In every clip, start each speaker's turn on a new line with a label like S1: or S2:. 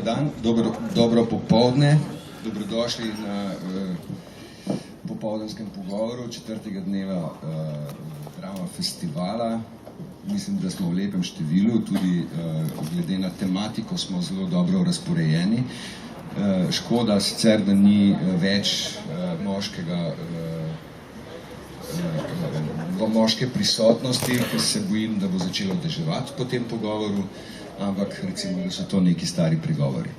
S1: dan, dobro popoldne, dobrodošli na popoldanskem pogovoru 4. dneva drama festivala. Mislim, da smo v lepem številu, tudi glede na tematiko smo zelo dobro razporejeni. Škoda sicer, da ni več moške prisotnosti, ker se bojim, da bo začelo deževati po tem pogovoru, ampak recimo, da so to neki stari pregovori.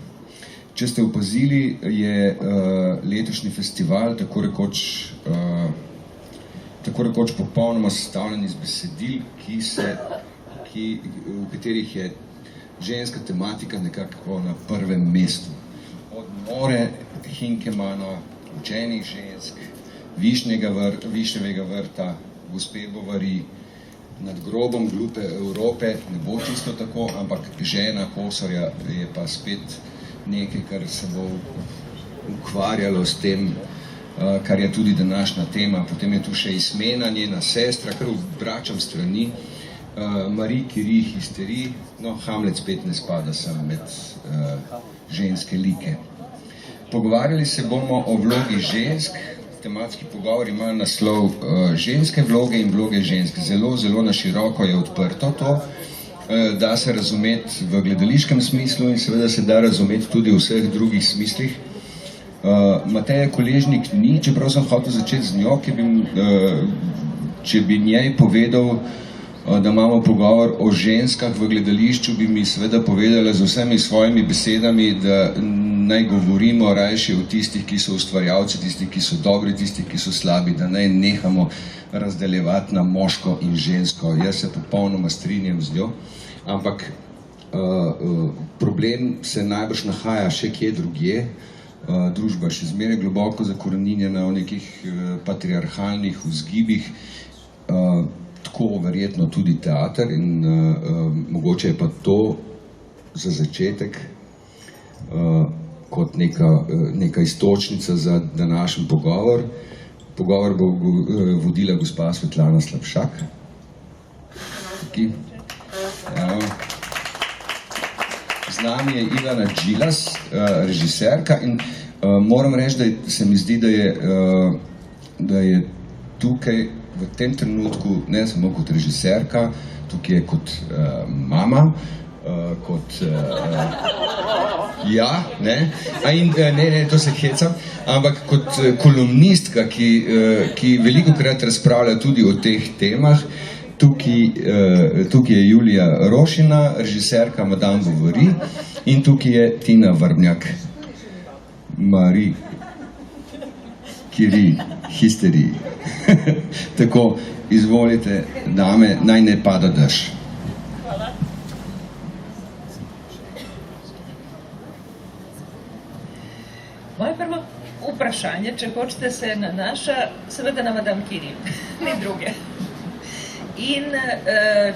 S1: Če ste opazili, je letošnji festival tako rekoč popolnoma sestavljen iz besedil, v katerih je ženska tematika nekako na prvem mestu. Od More Hinkemana, Učenih žensk, Višnjevega vrta, Gospe Bovary, Nad grobom glupe Evrope, ne bo čisto tako, ampak Žena Kosorja je pa spet nekaj, kar se bo ukvarjalo s tem, kar je tudi današnja tema. Potem je tu še Ismena, njena sestra, kar obračam strani, Marie Curie, Hysterie, no, Hamlet spet ne spada sem med ženske like. Pogovarjali se bomo o vlogi žensk. Tematski pogovor ima naslov ženske vloge in vloge žensk. Zelo, zelo na široko je odprto to. Da se razumeti v gledališkem smislu in seveda se da razumeti tudi v vseh drugih smislih. Mateja Koležnik ni, čeprav sem hotel začeti z njo, če bi njej povedal, da imamo pogovor o ženskah v gledališču, bi mi seveda povedala z vsemi svojimi besedami, da naj govorimo rajši o tistih, ki so ustvarjalci, tistih, ki so dobri, tistih, ki so slabi, da naj nehamo razdeljevati na moško in žensko. Jaz se popolnoma strinjam z njo, ampak problem se najbrž nahaja še kje drugje. Družba še zmeraj globoko zakoreninjena v nekih patriarhalnih vzgibih, tako verjetno tudi teater in mogoče je pa to za začetek kot neka iztočnica za današnji pogovor. Pogovor bo vodila gospa Svetlana Slapšak. Z nami je Ivana Džilas, režiserka, in moram reči, da se mi zdi, da je tukaj v tem trenutku ne samo kot režiserka, tukaj je kot mama, kot to se hecam, ampak kot kolumnistka, ki velikokrat razpravlja tudi o teh temah. Tukaj je Julija Rošina, režiserka Madame Bovary, in tukaj je Tina Vrbnjak, Marie Curie, Hysterie. Tako, izvolite, dame, naj ne pada dež.
S2: Moje prvo vprašanje, če hočete, se nanaša seveda na Madame Curie, ni druge. In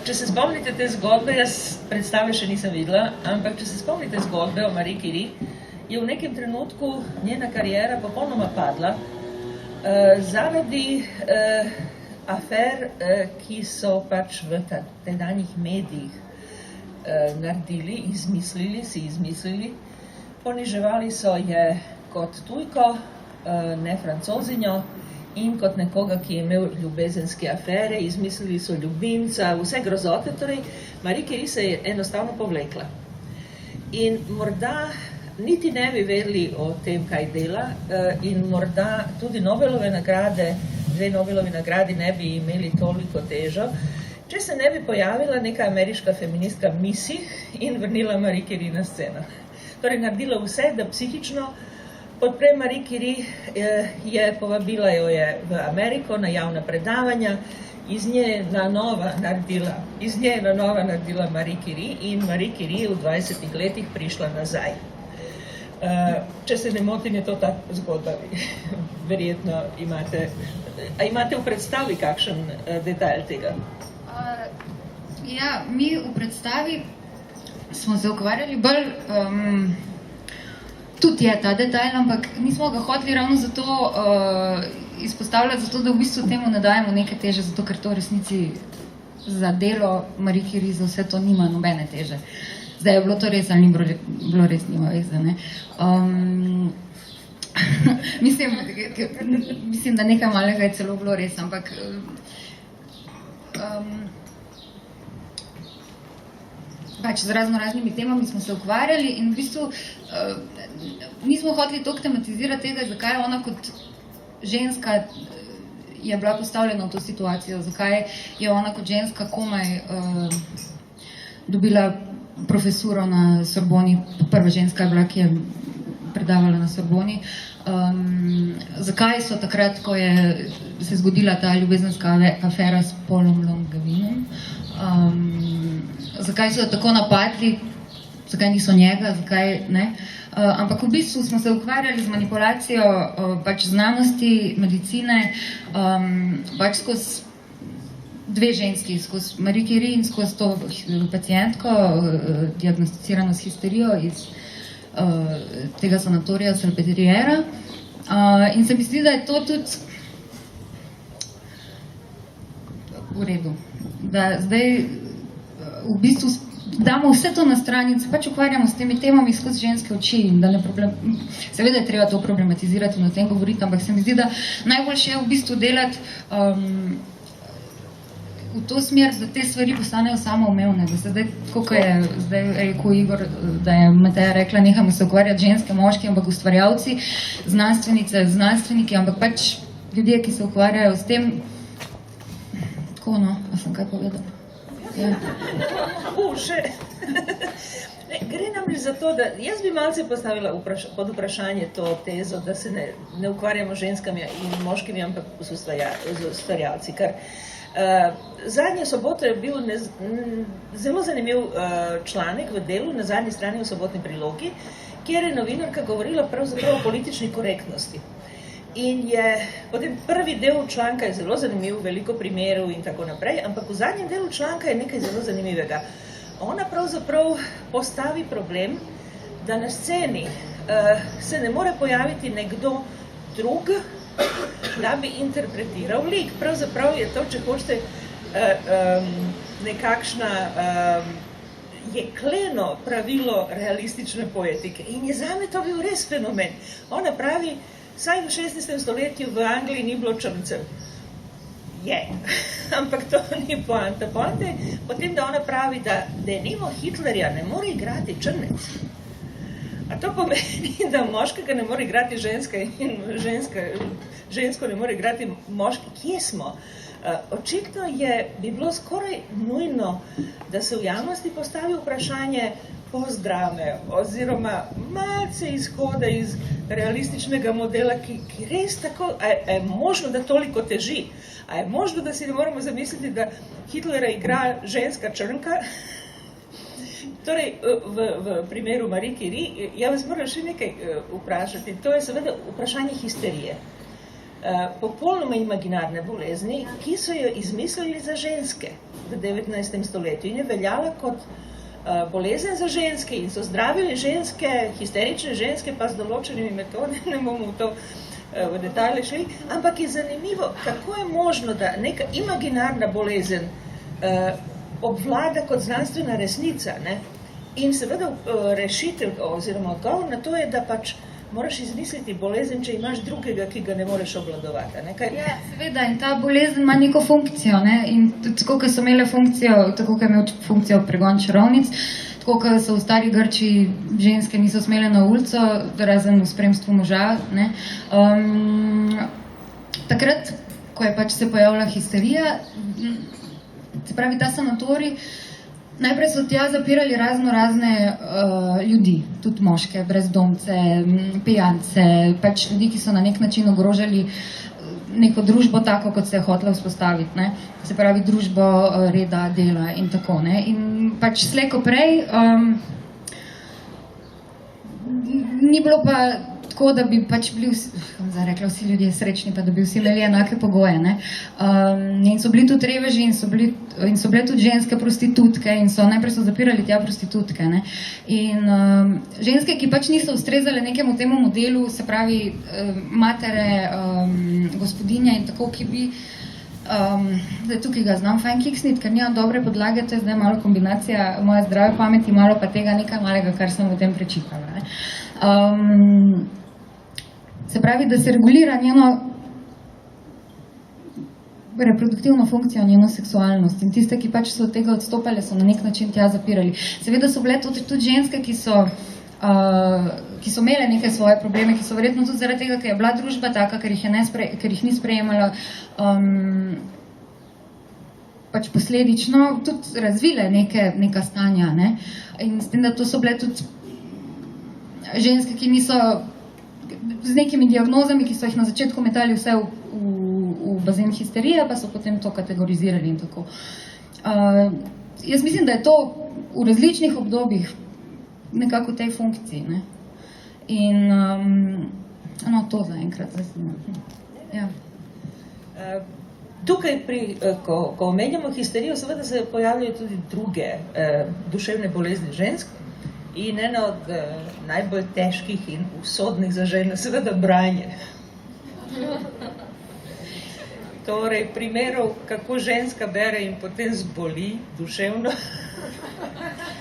S2: če se spomnite te zgodbe, jaz predstave še nisem videla, ampak če se spomnite zgodbe o Marie Curie, je v nekem trenutku njena kariera popolnoma padla zaradi afer, ki so pač v tedanjih medijih naredili, izmislili. Poniževali so je kot tujko, ne Francozinjo, in kot nekoga, ki je imel ljubezenske afere, izmislili so ljubimca, vse grozote, torej Marie Curie se je enostavno povlekla. In morda niti ne bi vedeli o tem, kaj dela, in morda tudi Nobelove nagrade, 2 Nobelovi nagradi ne bi imeli toliko težo, če se ne bi pojavila neka ameriška feministka Missy in vrnila Marie Curie na sceno. Torej naredila vse, da psihično podpre Marie Curie, povabila jo je v Ameriko na javna predavanja, iz nje je na nova naredila Marie Curie in Marie Curie v 20 letih prišla nazaj. Če se ne motim, je to ta zgodba. Verjetno imate v predstavi kakšen detajl tega?
S3: Ja, mi v predstavi smo se ukvarjali bolj tudi je ta detajl, ampak nismo ga hoteli ravno zato izpostavljati, zato da v bistvu temu ne dajemo neke teže, zato ker to v resnici za delo Marie Curie, za vse to nima nobene teže. Zdaj je bilo to res, ali ni bilo res, nima veze, ne. Mislim, da nekaj malega je celo bilo res, ampak pač z raznimi temami smo se ukvarjali in v bistvu nismo hoteli toliko tematizirati tega, zakaj je ona kot ženska je bila postavljena v to situacijo, zakaj je ona kot ženska komaj dobila profesuro na Sorboni, prva ženska je bila, ki je predavala na Sorboni. Zakaj so takrat, ko je se zgodila ta ljubezenska afera s Paulom Longavinom, zakaj so tako napadli, zakaj niso njega, zakaj ne. Ampak v bistvu smo se ukvarjali z manipulacijo pač znanosti, medicine, pač skozi dve ženski, skozi Marie Curie in skozi to pacientko, diagnosticirano s histerijo iz tega sanatorija Salpetriera. In se mi zdi, da je to tudi v redu. Da zdaj v bistvu damo vse to na stran in se pač ukvarjamo s temi temami skozi ženske oči in da ne seveda je treba to problematizirati in o tem govoriti, ampak se mi zdi, da najboljše je v bistvu delati v to smer, da te stvari postanejo samoumevne, da se zdaj, tako kot je zdaj rekel Igor, da je Mateja rekla, nehamo se ukvarjati ženske, moški, ampak ustvarjalci, znanstvenice, znanstveniki, ampak pač ljudje, ki se ukvarjajo s tem, tako no, a sem kaj povedala? Ja.
S2: Še. Gre namreč za to, da jaz bi malce postavila pod vprašanje to tezo, da se ne ukvarjamo ženskami in moškimi, ampak z ustvarjalci, ker zadnje soboto je bil zelo zanimiv članek v Delu na zadnji strani v sobotni prilogi, kjer je novinarka govorila pravzaprav o politični korektnosti. In je, potem prvi del članka je zelo zanimiv, veliko primerov in tako naprej, ampak v zadnjem delu članka je nekaj zelo zanimivega. Ona pravzaprav postavi problem, da na sceni se ne more pojaviti nekdo drug, da bi interpretiral lik. Pravzaprav je to, če hočete, nekakšna jekleno pravilo realistične poetike. In je zame to bil res fenomen. Ona pravi, saj v 16. stoletju v Angliji ni bilo črncev. Je. Ampak to ni poanta. Poanta je potem, da ona pravi, da denimo Hitlerja ne more igrati črnec. A to pomeni, da moškega ne more igrati ženska in žensko ne more igrati moški. Kje smo? Očitno bi bilo skoraj nujno, da se v javnosti postavi vprašanje postdrame oziroma malce izhoda iz realističnega modela, ki res tako, a je možno, da toliko teži? A je možno, da si ne moramo zamisliti, da Hitlera igra ženska črnka? Torej, v primeru Marie Curie, ja vas moram še nekaj vprašati. To je seveda vprašanje histerije. Popolnoma imaginarne bolezni, ki so jo izmislili za ženske v 19. stoletju in je veljala kot bolezen za ženske in so zdravili ženske, histerične ženske, pa z določenimi metodami, ne bomo to v detalje šli, ampak je zanimivo, kako je možno, da neka imaginarna bolezen obvlada kot znanstvena resnica, ne? In seveda rešitev oziroma odgovor na to je, da pač moraš izmisliti bolezen, če imaš drugega, ki ga ne moreš obvladovati. Ne?
S3: Ja, seveda, in ta bolezen ima neko funkcijo, ne? In tako, ko so imele funkcijo, tako, ko je imel funkcijo pregon čarovnic, tako, ko so v stari Grčiji ženske niso smele na ulico, razen v spremstvu moža, ne? Takrat, ko je pač se pojavila histerija, se pravi, ta sanatorij, najprej so tja zapirali razne ljudi, tudi moške, brezdomce, pijance, pač ljudi, ki so na nek način ogrožali neko družbo tako, kot se je hotela vzpostaviti, ne? Se pravi, družbo reda, dela in tako, ne? In pač slej ko prej ni bilo pa tako, da bi pač bili vsi ljudje srečni, pa da bi vsi imeli enake pogoje, ne? In so bili tudi reveži in so bile tudi ženske prostitutke in najprej so zapirali tja prostitutke, ne? In ženske, ki pač niso ustrezale nekemu temu modelu, se pravi matere, gospodinje in tako, ki bi Tukaj ga znam fajn kiksniti, ker nimam dobre podlage, to je zdaj malo kombinacija moje zdrave pameti, malo pa tega nekaj malega, kar sem v tem prečitala. Se pravi, da se regulira njeno reproduktivno funkcijo, njeno seksualnost in tiste, ki pač so od tega odstopali, so na nek način tja zapirali. Seveda so bile tudi ženske, ki so imele neke svoje probleme, ki so verjetno tudi zaradi tega, ker je bila družba taka, ker jih ni sprejemala, pač posledično tudi razvile neka stanja. Ne? In s tem, da to so bile tudi ženske, ki niso z nekimi diagnozami, ki so jih na začetku metali vse v bazen histerije, pa so potem to kategorizirali in tako. Jaz mislim, da je to v različnih obdobjih nekako v tej funkciji. Ne? In to zaenkrat. Ja.
S2: Tukaj, ko omenjamo histerijo, seveda se pojavljajo tudi druge duševne bolezni žensk. In ena od najbolj težkih in usodnih za žene, seveda branje. Torej, primerov, kako ženska bere in potem zboli duševno.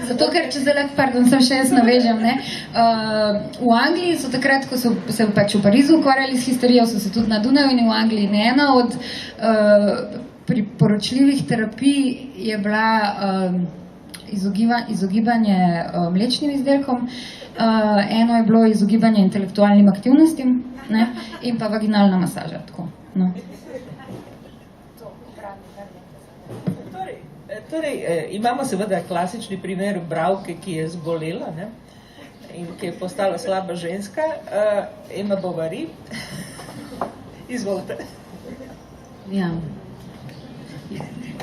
S3: Zato, ker če zdaj, sem še jaz navežem, ne? V Angliji so takrat, ko so se pač v Parizu ukvarjali s histerijo, so se tudi na Dunaju in v Angliji. Ne? Ena od priporočljivih terapij je bila izogibanje mlečnim izdelkom, eno je bilo izogibanje intelektualnim aktivnostim, ne? In pa vaginalna masaža. Tako, no.
S2: Torej, imamo seveda klasični primer bralke, ki je zbolela, ne? In ki je postala slaba ženska, Emma Bovary. Izvolite.
S4: Ja.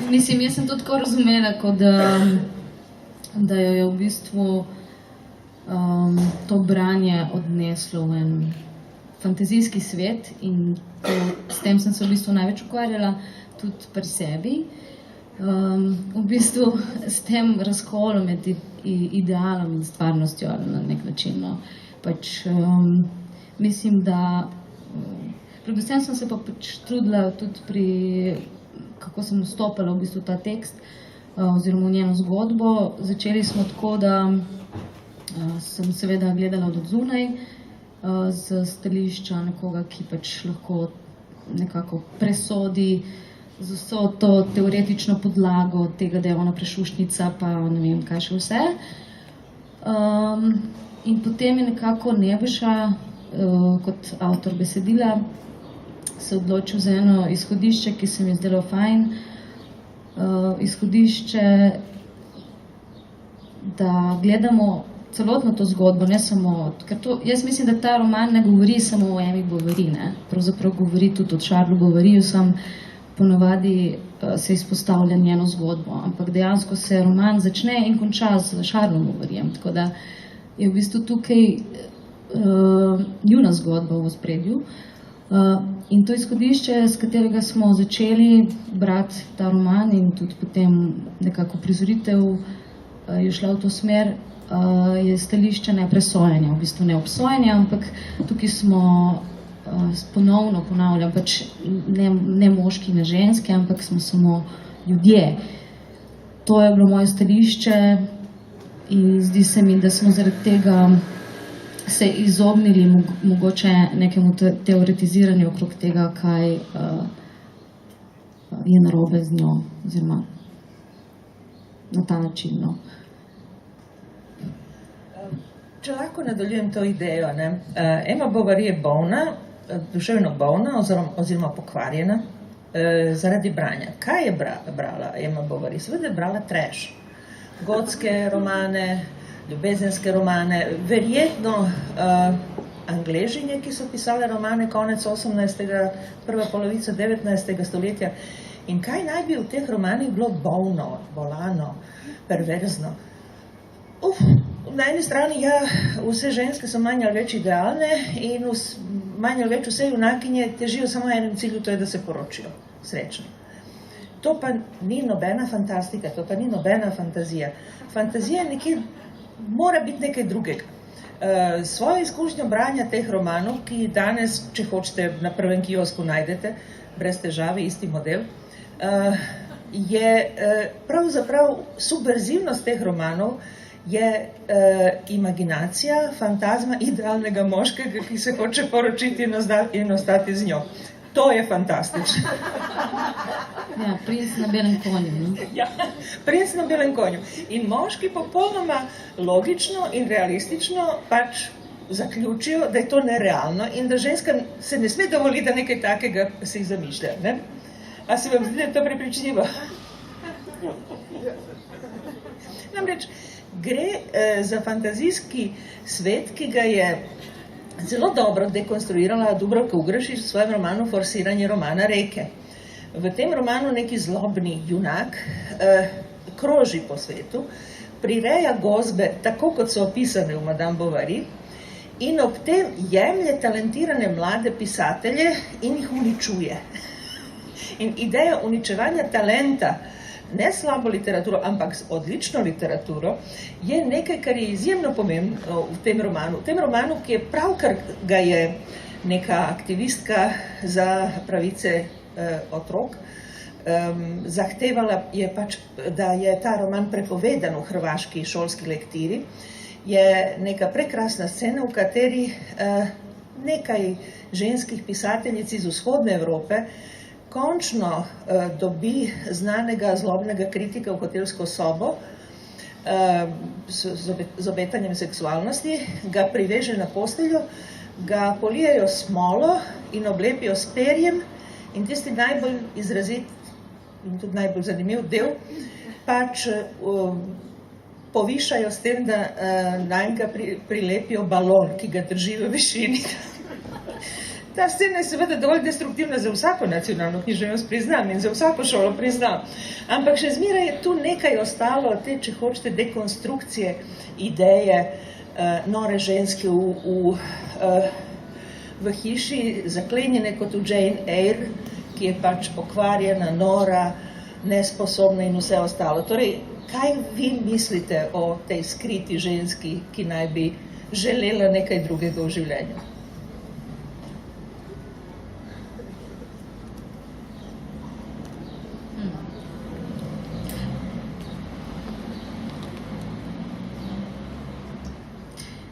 S4: Mislim, jaz sem to tako razumela, kot da jo je v bistvu to branje odneslo v en fantazijski svet in s tem sem se v bistvu največ ukvarjala tudi pri sebi. V bistvu s tem razkolom med idealom in stvarnostjo na nek način. No. Pač, mislim, da predvsem sem se pa pač trudila tudi pri, kako sem vstopala v bistvu ta tekst oziroma v njeno zgodbo. Začeli smo tako, da sem seveda gledala od odzunaj z stališča nekoga, ki pač lahko nekako presodi z vso to teoretično podlago tega, da je ona prešuštnica, pa ne vem, kaj še vse. In potem je nekako Nebojša, kot avtor besedila, se odločil za eno izhodišče, ki se mi je zdelo fajn. Izhodišče, da gledamo celotno to zgodbo, ne samo, ker to, jaz mislim, da ta roman ne govori samo o Emmi Bovary, ne? Pravzaprav govori tudi o Charlesu Bovaryju, sam ponavadi se izpostavlja njeno zgodbo, ampak dejansko se roman začne in konča z Charlesom Bovaryjem, tako da je v bistvu tukaj njuna zgodba v ospredju. In to izhodišče, s katerega smo začeli brati ta roman in tudi potem nekako prizoritev je šla v to smer, je stališče nepresojanja, v bistvu ne obsojanja, ampak tukaj smo ponovno ponavljam, pač ne moški, ne ženske, ampak smo samo ljudje. To je bilo moje stališče in zdi se mi, da smo zaradi tega se izognili mogoče nekemu teoretiziranju okrog tega, kaj je narobe z njo, oziroma na ta način. No.
S2: Če lahko nadaljujem to idejo, ne? Emma Bovary je bolna, duševno bolna oziroma pokvarjena zaradi branja. Kaj je brala Emma Bovary? Seveda je brala trash. Gotske romane, ljubezenske romane, verjetno Angležinje, ki so pisale romane konec 18. prva polovica 19. stoletja. In kaj naj bi v teh romanih bilo bolno, bolano, perverzno? Na eni strani, ja, vse ženske so manj ali več idealne in manj ali več vse junakinje težijo samo enem cilju, to je, da se poročijo srečni. To pa ni nobena fantastika, to pa ni nobena fantazija. Fantazija nekje mora biti nekaj drugega. Svojo izkušnjo branja teh romanov, ki danes, če hočete, na prvem kiosku najdete, brez težave, isti model, je pravzaprav subverzivnost teh romanov je imaginacija, fantazma idealnega moškega, ki se hoče poročiti in ostati z njo. To je fantastično.
S4: Ja, princ na belem konju. Ne?
S2: Ja, princ na belem konju. In moški popolnoma logično in realistično pač zaključijo, da je to nerealno in da ženska se ne sme dovoliti, da nekaj takega si zamišlja. Ne? A se vam zdi, da je to prepričljivo? Namreč gre za fantazijski svet, ki ga je zelo dobro dekonstruirala Dubravka Ugrešić v svojem romanu Forsiranje romana Reke. V tem romanu neki zlobni junak kroži po svetu, prireja gozbe, tako kot so opisane v Madame Bovary, in ob tem jemlje talentirane mlade pisatelje in jih uničuje. In ideja uničevanja talenta, ne slabo literaturo, ampak odlično literaturo, je nekaj, kar je izjemno pomembno v tem romanu. V tem romanu, ki je pravkar ga je neka aktivistka za pravice otrok zahtevala, je pač, da je ta roman prepovedan v hrvaški šolski lektiri, je neka prekrasna scena, v kateri nekaj ženskih pisateljic iz vzhodne Evrope končno dobi znanega zlobnega kritika v hotelsko sobo z obetanjem seksualnosti, ga priveže na posteljo, ga polijejo smolo in oblepijo s perjem in tisti najbolj izrazit in tudi najbolj zanimiv del pač povišajo s tem, da nanjega prilepijo balon, ki ga drži v višini. Ta scena je seveda dovolj destruktivna za vsako nacionalno književnost, priznam, in za vsako šolo, priznam. Ampak še zmeraj je tu nekaj ostalo, te, če hočete, dekonstrukcije ideje nore ženske v hiši, zaklenjene kot v Jane Eyre, ki je pač pokvarjena, nora, nesposobna in vse ostalo. Torej, kaj vi mislite o tej skriti ženski, ki naj bi želela nekaj drugega v življenju?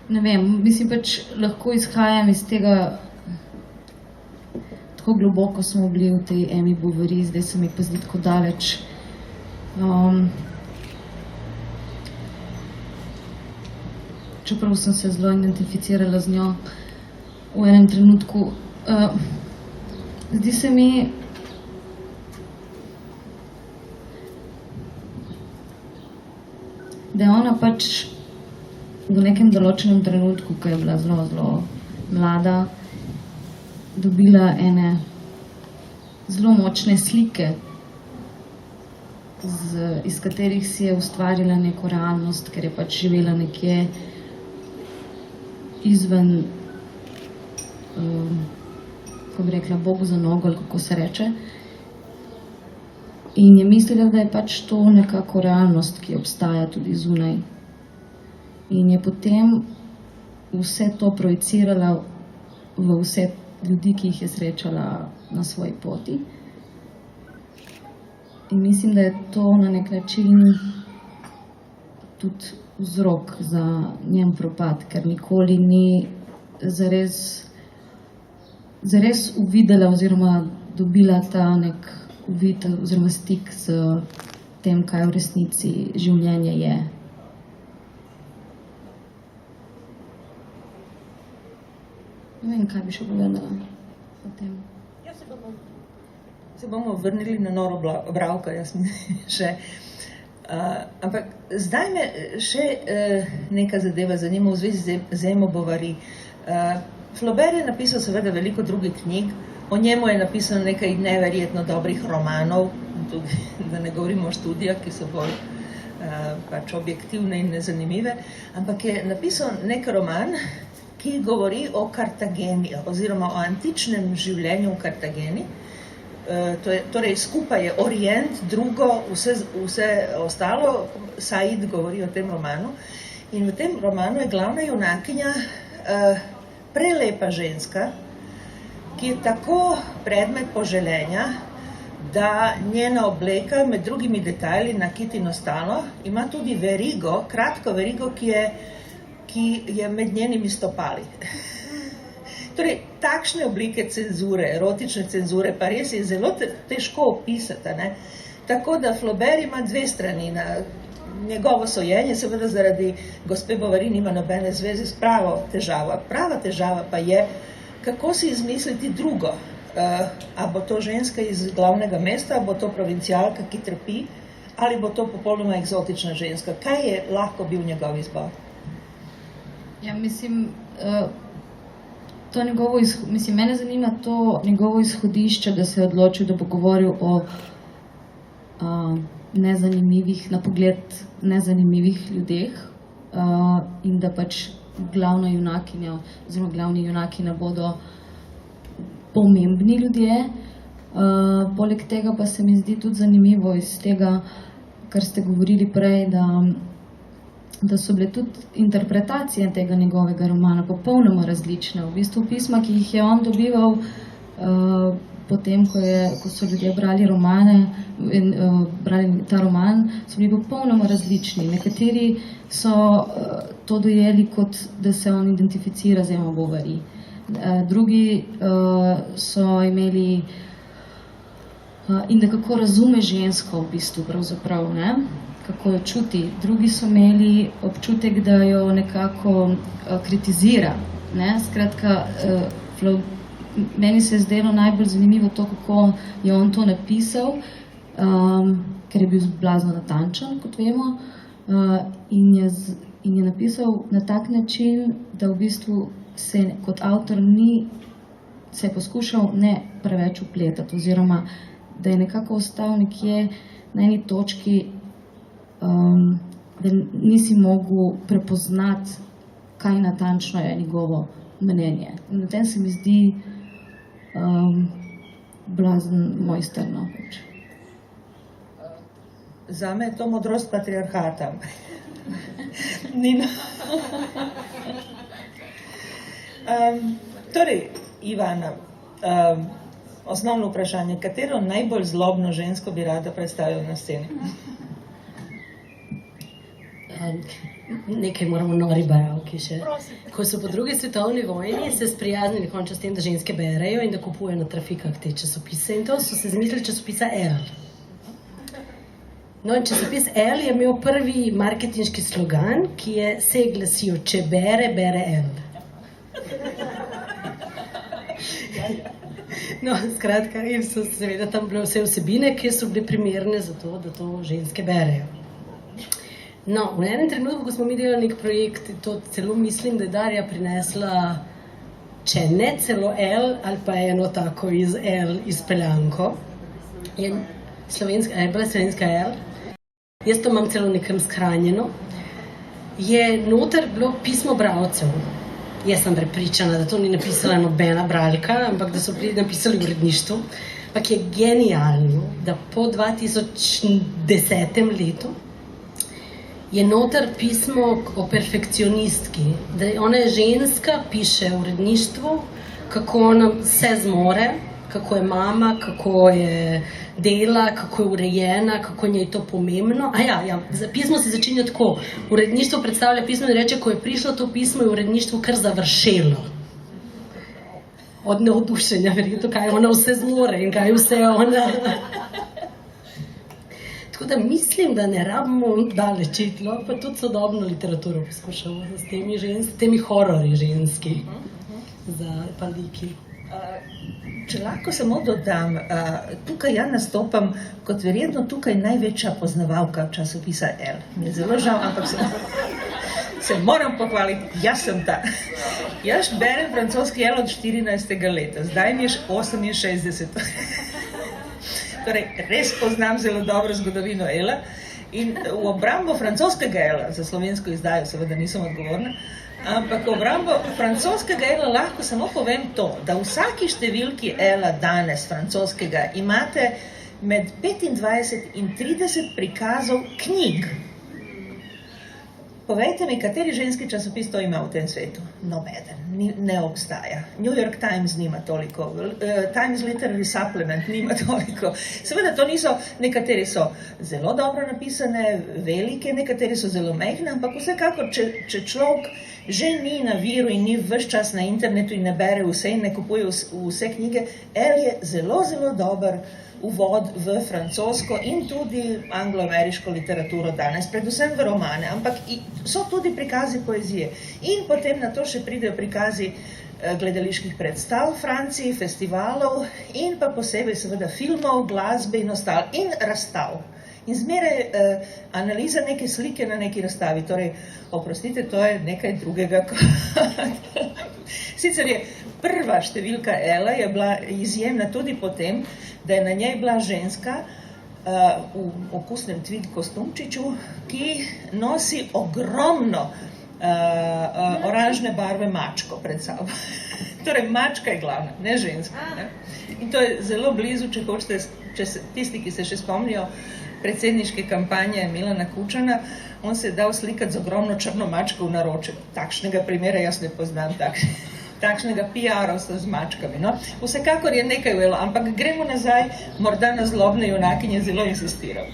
S4: Ne vem, mislim pač lahko izhajam iz tega, tako globoko smo bili v tej Emi Bovary, zdaj se mi pa zdi tako daleč. Čeprav sem se zelo identificirala z njo v enem trenutku. Zdi se mi, da je ona pač v nekem določenem trenutku, ko je bila zelo, zelo mlada, dobila ene zelo močne slike, iz katerih si je ustvarila neko realnost, ker je pač živela nekje izven, kako bi rekla, Bogu za nogo, ali kako se reče. In je mislila, da je pač to nekako realnost, ki obstaja tudi zunaj. In je potem vse to projicirala v vse ljudi, ki jih je srečala na svoji poti. In mislim, da je to na nek način tudi vzrok za njen propad, ker nikoli ni zares uvidela oziroma dobila ta nek uvid oziroma stik s tem, kaj v resnici življenje je. Ne vem, kaj bi še povedala o tem.
S2: Ja, se bomo vrnili na noro bralko, jaz mislim še. Ampak zdaj me še neka zadeva zanima v zvezi z Emo Bovary. Flaubert je napisal seveda veliko drugih knjig, o njemu je napisano nekaj neverjetno dobrih romanov, tudi, da ne govorimo o študijah, ki so bolj pač objektivne in nezanimive, ampak je napisal nek roman, ki govori o Kartageni, oziroma o antičnem življenju v Kartageni. Torej, skupaj je Orient, drugo, vse ostalo, Said govori o tem romanu. In v tem romanu je glavna junakinja prelepa ženska, ki je tako predmet poželenja, da njena obleka, med drugimi detajli na Kitino stalo, ima tudi verigo, kratko verigo, ki je med njenimi stopali. Torej, takšne oblike cenzure, erotične cenzure, pa res je zelo težko opisati, ne? Tako da Flaubert ima dve strani. Njegovo sojenje, seveda zaradi gospe Bovary nima nobene zveze s pravo težavo. Prava težava pa je, kako si izmisliti drugo. A bo to ženska iz glavnega mesta, a bo to provincialka, ki trpi, ali bo to popolnoma eksotična ženska. Kaj je lahko bil njegov izbor?
S4: Ja, mislim, mene zanima to njegovo izhodišče, da se je odločil, da bo govoril o nezanimivih, na pogled nezanimivih ljudeh in da pač glavna junakinja oziroma glavni junakina bodo pomembni ljudje. Poleg tega pa se mi zdi tudi zanimivo iz tega, kar ste govorili prej, da so bile tudi interpretacije tega njegovega romana popolnoma različne. V bistvu pisma, ki jih je on dobival potem, ko so ljudje brali romane in brali ta roman, so bili popolnoma različni. Nekateri so to dojeli kot, da se on identificira z Emma Bovary. Drugi so imeli in da kako razume žensko v bistvu pravzaprav, ne? Kako jo čuti. Drugi so imeli občutek, da jo nekako kritizira. Ne? Skratka, meni se je zdelo najbolj zanimivo to, kako je on to napisal, ker je bil blazno natančen, kot vemo, in je napisal na tak način, da v bistvu se kot avtor se je poskušal ne preveč upletati, oziroma da je nekako ostal nekje na eni točki, da nisi mogel prepoznati, kaj natančno je njegovo mnenje. In na tem se mi zdi blazen mojsterno.
S2: Zame je to modrost patriarhata. Nina. Torej, Ivana, osnovno vprašanje, katero najbolj zlobno žensko bi rada predstavila na sceni?
S5: Nekaj moramo nori bralki še. Ko so po drugi svetovni vojni se sprijaznili končno s tem, da ženske berejo in da kupujejo na trafikah te časopise, in to so se zmislili časopisa Elle. No, in časopis Elle je imel prvi marketinški slogan, ki je se glasil: če bere, bere Elle. No, skratka, in so seveda tam bile vse vsebine, ki so bile primerne za to, da to ženske berejo. No, v enem trenutku, ko smo mi delali nek projekt, to celo mislim, da je Darja prinesla, če ne celo Elle, ali pa eno tako iz Elle izpeljanko. Je bila slovenska Elle. Jaz to imam celo nekam skranjeno. Je noter bilo pismo bralcev. Jaz sem prepričana, da to ni napisala nobena bralka, ampak da so napisali v uredništvu. Ampak je genialno, da po 2010 letu je noter pismo o perfekcionistki. Da ona je ženska, piše v uredništvu, kako ona vse zmore, kako je mama, kako je dela, kako je urejena, kako njej to pomembno. Pismo se začenja tako. Uredništvo predstavlja pismo in reče, ko je prišlo to pismo, je uredništvo kar završelo. Od navdušenja, verjetno, kaj ona vse zmore in kaj vse ona... Tako da mislim, da ne rabimo daleč iti, pa tudi sodobno literaturo poskušamo s temi horori ženski za paliki.
S2: Če lahko samo dodam, tukaj ja nastopam kot verjetno tukaj največja poznavalka časopisa Elle. Mi je zelo žal, ampak se moram pohvaliti, jaz sem ta. Jaz berem francoski Elle od 14. leta, zdaj mi je 68. Torej, res poznam zelo dobro zgodovino Elle in v obrambo francoskega Elle, za slovensko izdajo seveda nisem odgovorna, ampak v obrambo francoskega Elle lahko samo povem to, da v vsaki številki Elle danes francoskega imate med 25 in 30 prikazov knjig. Povejte mi, kateri ženski časopis to ima v tem svetu? nobeden, ne obstaja. New York Times nima toliko, Times Literary Supplement nima toliko. Seveda to niso, nekateri so zelo dobro napisane, velike, nekateri so zelo mehne, ampak vsekakor, če človek že ni na viru in ni ves čas na internetu in ne bere vse in ne kupuje vse knjige, Elle je zelo, zelo dober uvod v francosko in tudi anglo-ameriško literaturo danes, predvsem v romane, ampak so tudi prikazi poezije. In potem na to še pridejo prikazi gledaliških predstav v Franciji, festivalov in pa posebej seveda filmov, glasbe in ostalo in razstav. In zmeraj analiza neke slike na neki razstavi, torej, oprostite, to je nekaj drugega. Sicer je prva številka Elle je bila izjemna tudi potem, da je na njej bila ženska v okusnem tweed kostumčiču, ki nosi ogromno oranžne barve mačko pred sabo. Torej, mačka je glavna, ne ženska. Ne? In to je zelo blizu, če hočete, tisti, ki se še spomnijo predsedniške kampanje Milana Kučana, on se je dal slikati z ogromno črno mačko v naročju. Takšnega primera jaz ne poznam, takšnega PR-ovstva z mačkami. No? Vsekakor je nekaj ujelo, ampak gremo nazaj, morda na zlobne junakinje zelo insistiral.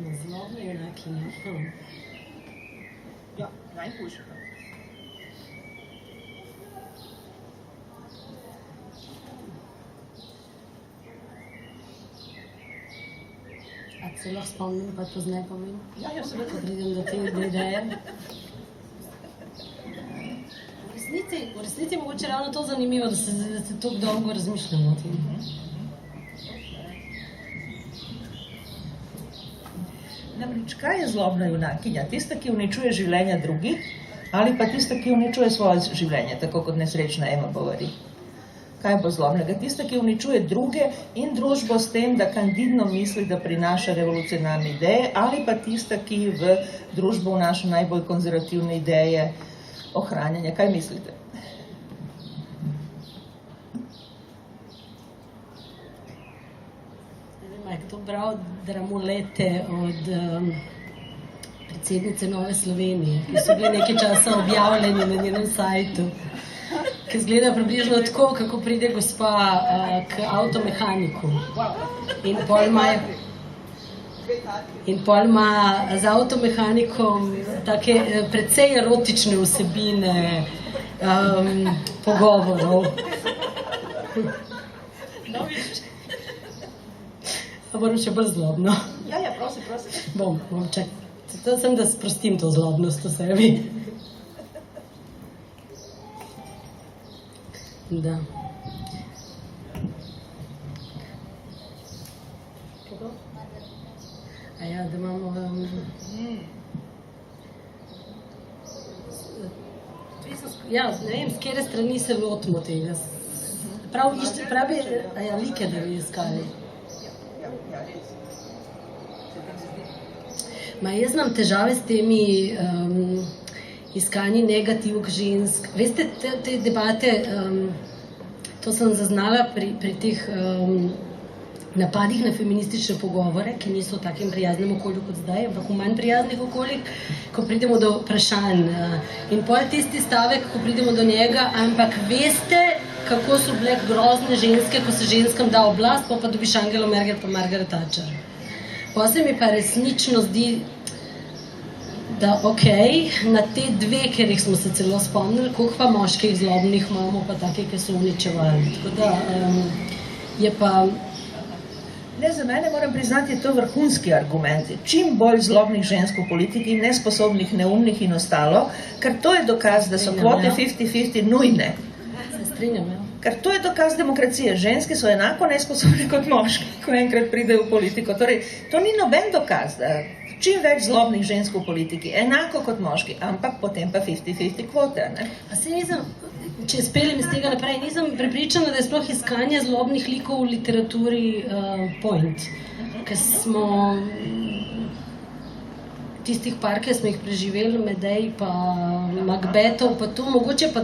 S5: Na zlobne junakinje?
S2: Ja, najhujše.
S5: A se lahko spomnim, pa to zdaj pomeni?
S2: Ja, seveda.
S5: Ko pridem do te ideje. V resnici je mogoče ravno to zanimivo, da se tako dolgo razmišljamo o tem.
S2: Namreč, kaj je zlobna junakinja? Tista, ki uničuje življenja drugih, ali pa tista, ki uničuje svoje življenje, tako kot nesrečna Emma Bovary? Kaj bo zlobnega? Tista, ki uničuje druge in družbo s tem, da kandidno misli, da prinaša revolucionarne ideje, ali pa tista, ki v družbo vnaša najbolj konzervativne ideje ohranjanja. Kaj mislite?
S5: Je kdo bral dramolete od predsednice Nove Slovenije, ki so bili nekaj časa objavljeni na njenem sajtu, ki izgleda približno tako, kako pride gospa k avtomehaniku. In pol ima z avtomehanikom take precej erotične vsebine pogovorov. Pa moram še bolj zlobno.
S2: Ja, prosim.
S5: Bom čakaj. Zato sem, da sprostim to zlobnost v sebi. Da. A ja, da imamo... Ja, ne vem, z kere strani se lotimo tega. Pravi, a ja, like, da bi iskali. Jaz imam težave s temi iskanji negativk žensk. Veste, te debate, to sem zaznala pri teh napadih na feministične pogovore, ki niso v takem prijaznem okolju kot zdaj, ampak v manj prijaznih okoljih, ko pridemo do vprašanj. In pol tisti stavek, ko pridemo do njega, ampak veste, kako so bile grozne ženske, ko se ženskam da oblast, pa dobiš Angelo Merkel pa Margaret Thatcher. Pa se mi pa resnično zdi, da na te dve, ker jih smo se celo spomnili, koliko pa moških zlobnih imamo, pa take, ki so uničevali. Tako da je pa...
S2: Ne, za mene moram priznati, je to vrhunski argument. Čim bolj zlobnih žensk v politiki, nesposobnih, neumnih in ostalo, ker to je dokaz, da so kvote 50-50 nujne.
S5: Se strinjam, ja.
S2: Ker to je dokaz demokracije. Ženske so enako nesposobne kot moški, ko enkrat pridejo v politiko. Torej, to ni noben dokaz, da čim več zlobnih žensk v politiki, enako kot moški, ampak potem pa 50-50 kvote, ne?
S5: A se nisem, če speljem iz tega naprej, nisem prepričana, da je sploh iskanje zlobnih likov v literaturi point. Ker smo tistih par, ki smo jih preživeli, Medej pa Macbethov, pa to mogoče pa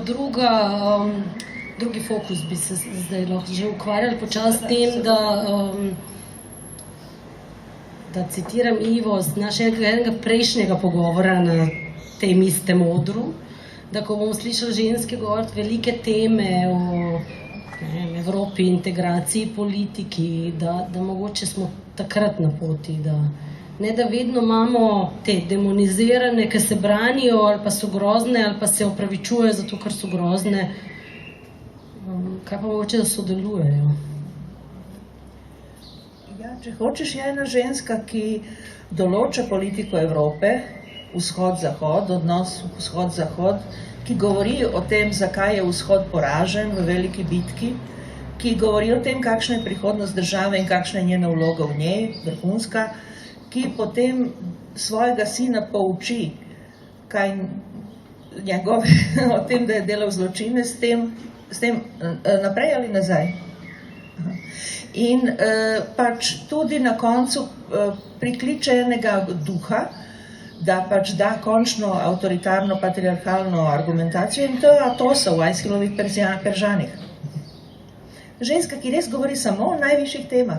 S5: drugi fokus bi se zdaj lahko že ukvarjali počas s tem, da da citiram Ivo z našega prejšnjega pogovora na tem istem odru, da ko bomo slišali ženske govoriti velike teme o Evropi, integraciji, politiki, da mogoče smo takrat na poti, ne da vedno imamo te demonizirane, ki se branijo ali pa so grozne ali pa se opravičujejo zato, ker so grozne, kaj pa mogoče, da sodelujejo.
S2: Ja, če hočeš, je ena ženska, ki določa politiko Evrope, vzhod-zahod, odnos vzhod-zahod, ki govori o tem, zakaj je vzhod poražen v veliki bitki, ki govori o tem, kakšna je prihodnost države in kakšna je njena vloga v njej, vrhunska, ki potem svojega sina pouči, kaj njegove, o tem, da je delal zločine, s tem naprej ali nazaj. In pač tudi na koncu prikliče enega duha, da pač da končno avtoritarno, patriarhalno argumentacijo, in to je Atosa v Aeschylovih Peržanih. Ženska, ki res govori samo o najvišjih temah.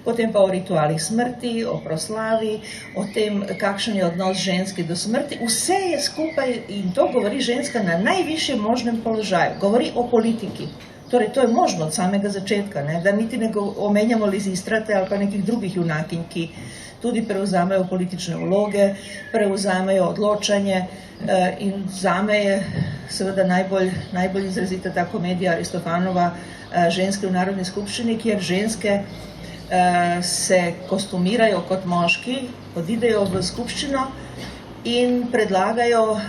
S2: Potem pa o ritualih smrti, o proslavi, o tem, kakšen je odnos ženske do smrti. Vse je skupaj in to govori ženska na najvišjem možnem položaju. Govori o politiki. Torej, to je možno od samega začetka, ne? Da niti ne omenjamo Lizistrate ali pa nekih drugih junakinj, ki tudi prevzamejo politične vloge, prevzamejo odločanje in zame je seveda najbolj izrazita ta komedija Aristofanova Ženske v Narodni skupščini, kjer ženske se kostumirajo kot moški, odidejo v skupščino in predlagajo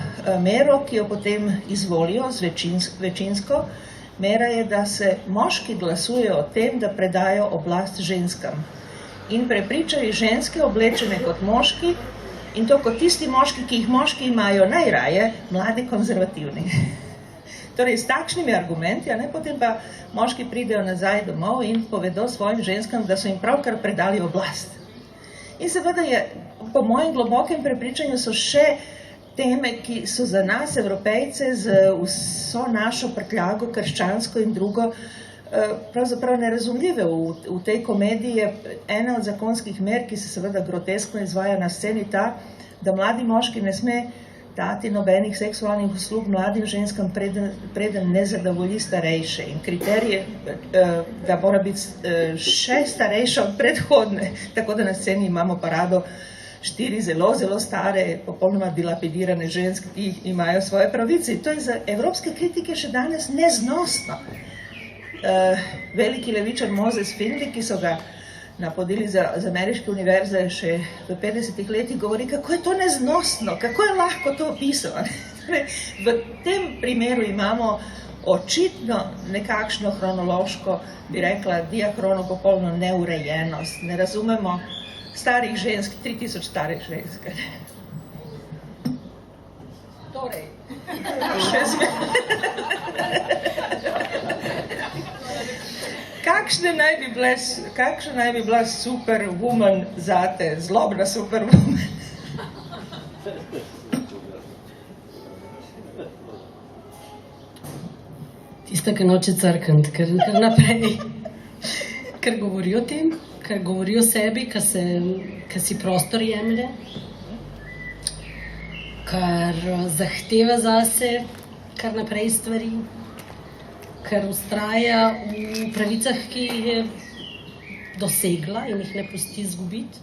S2: mero, ki jo potem izvolijo večinsko. Mera je, da se moški glasujejo o tem, da predajo oblast ženskam. In prepričajo ženske oblečene kot moški, in to kot tisti moški, ki jih moški imajo najraje, mladi konzervativni. Torej, s takšnimi argumenti, potem pa moški pridejo nazaj domov in povedo svojim ženskam, da so jim pravkar predali oblast. In seveda je, po mojem globokem prepričanju, so še teme, ki so za nas, Evropejce, z vso našo prtljago, krščansko in drugo, pravzaprav nerazumljive. V tej komediji je ena od zakonskih mer, ki se seveda groteskno izvaja na sceni, ta, da mladi moški ne sme dati nobenih seksualnih uslug mladim ženskam, preden ne zadovolji starejše. In kriterij je, da mora biti še starejša od predhodne. Tako da na sceni imamo parado 4 zelo, zelo stare, popolnoma dilapidirane ženske, ki imajo svoje pravice. To je za evropske kritike še danes neznosno. Veliki levičar Moses Finley, ki so ga napodili z ameriške univerze še v 50-ih letih, govori, kako je to neznosno, kako je lahko to opisal. V tem primeru imamo očitno nekakšno kronološko, bi rekla, diahrono popolno neurejenost. Ne razumemo starih žensk, 3000 starih žensk. Torej, kakšna naj bi bila superwoman zate, zlobna superwoman?
S5: Tista, ki noče crkniti, ker naprej, ker govori o tem, ker govori o sebi, ker si prostor jemlje, ker zahteva zase kar naprej stvari, ker vztraja v pravicah, ki jih je dosegla in jih ne pusti izgubiti.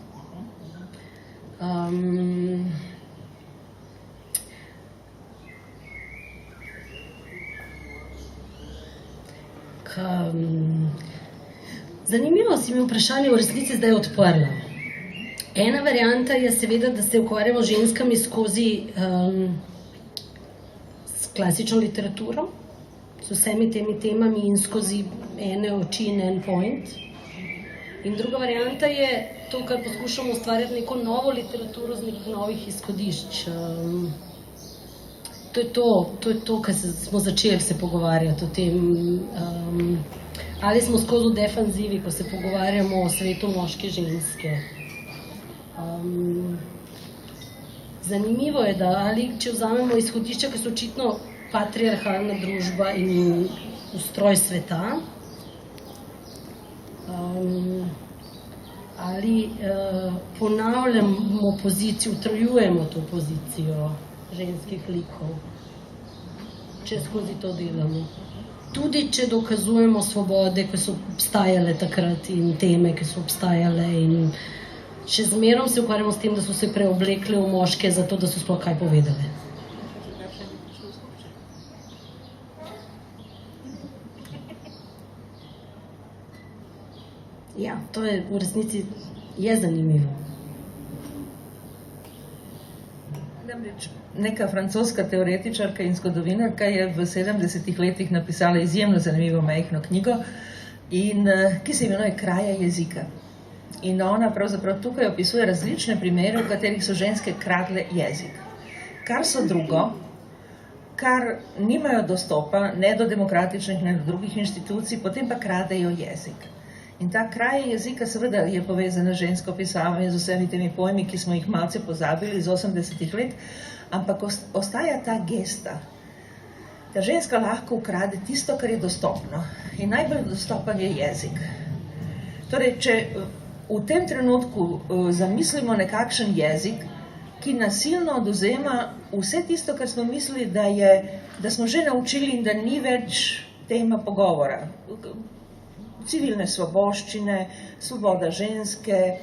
S5: Zanimivo si mi vprašanje v resnici zdaj odprla. Ena varianta je seveda, da se ukvarjamo z ženskami skozi s klasično literaturo, s vsemi temi temami in skozi ene oči in en point. In druga varianta je to, kar poskušamo ustvarjati neko novo literaturo z nekih novih izhodišč. To je to, kar smo začeli se pogovarjati o tem, ali smo skozi v defanzivi, ko se pogovarjamo o svetu moške ženske. Zanimivo je, da ali če vzamemo izhodišča, ki so očitno patriarhalna družba in ustroj sveta, ali ponavljamo pozicijo, utrjujemo to pozicijo ženskih likov, če skozi to delamo. Tudi če dokazujemo svobode, ki so obstajale takrat in teme, ki so obstajale in še zmerom se ukvarjamo s tem, da so se preoblekle v moške zato, da so sploh kaj povedale. Ja, to je v resnici zanimivo.
S2: Namreč neka francoska teoretičarka in zgodovinarka je v 70-ih letih napisala izjemno zanimivo majhno knjigo, ki se imenuje Kraja jezika. In ona pravzaprav tukaj opisuje različne primere, v katerih so ženske kradle jezik. Kar so drugo, kar nimajo dostopa ne do demokratičnih, ne do drugih inštitucij, potem pa kradejo jezik. In ta kraj jezika seveda je povezana z žensko pisavo in z vsemi temi pojmi, ki smo jih malce pozabili iz 80-ih let, ampak ostaja ta gesta, da ženska lahko ukrade tisto, kar je dostopno. In najbolj dostopen je jezik. Torej, če v tem trenutku zamislimo nekakšen jezik, ki nasilno odvzema vse tisto, kar smo mislili, da smo že naučili in da ni več tema pogovora. Civilne svoboščine, svoboda ženske,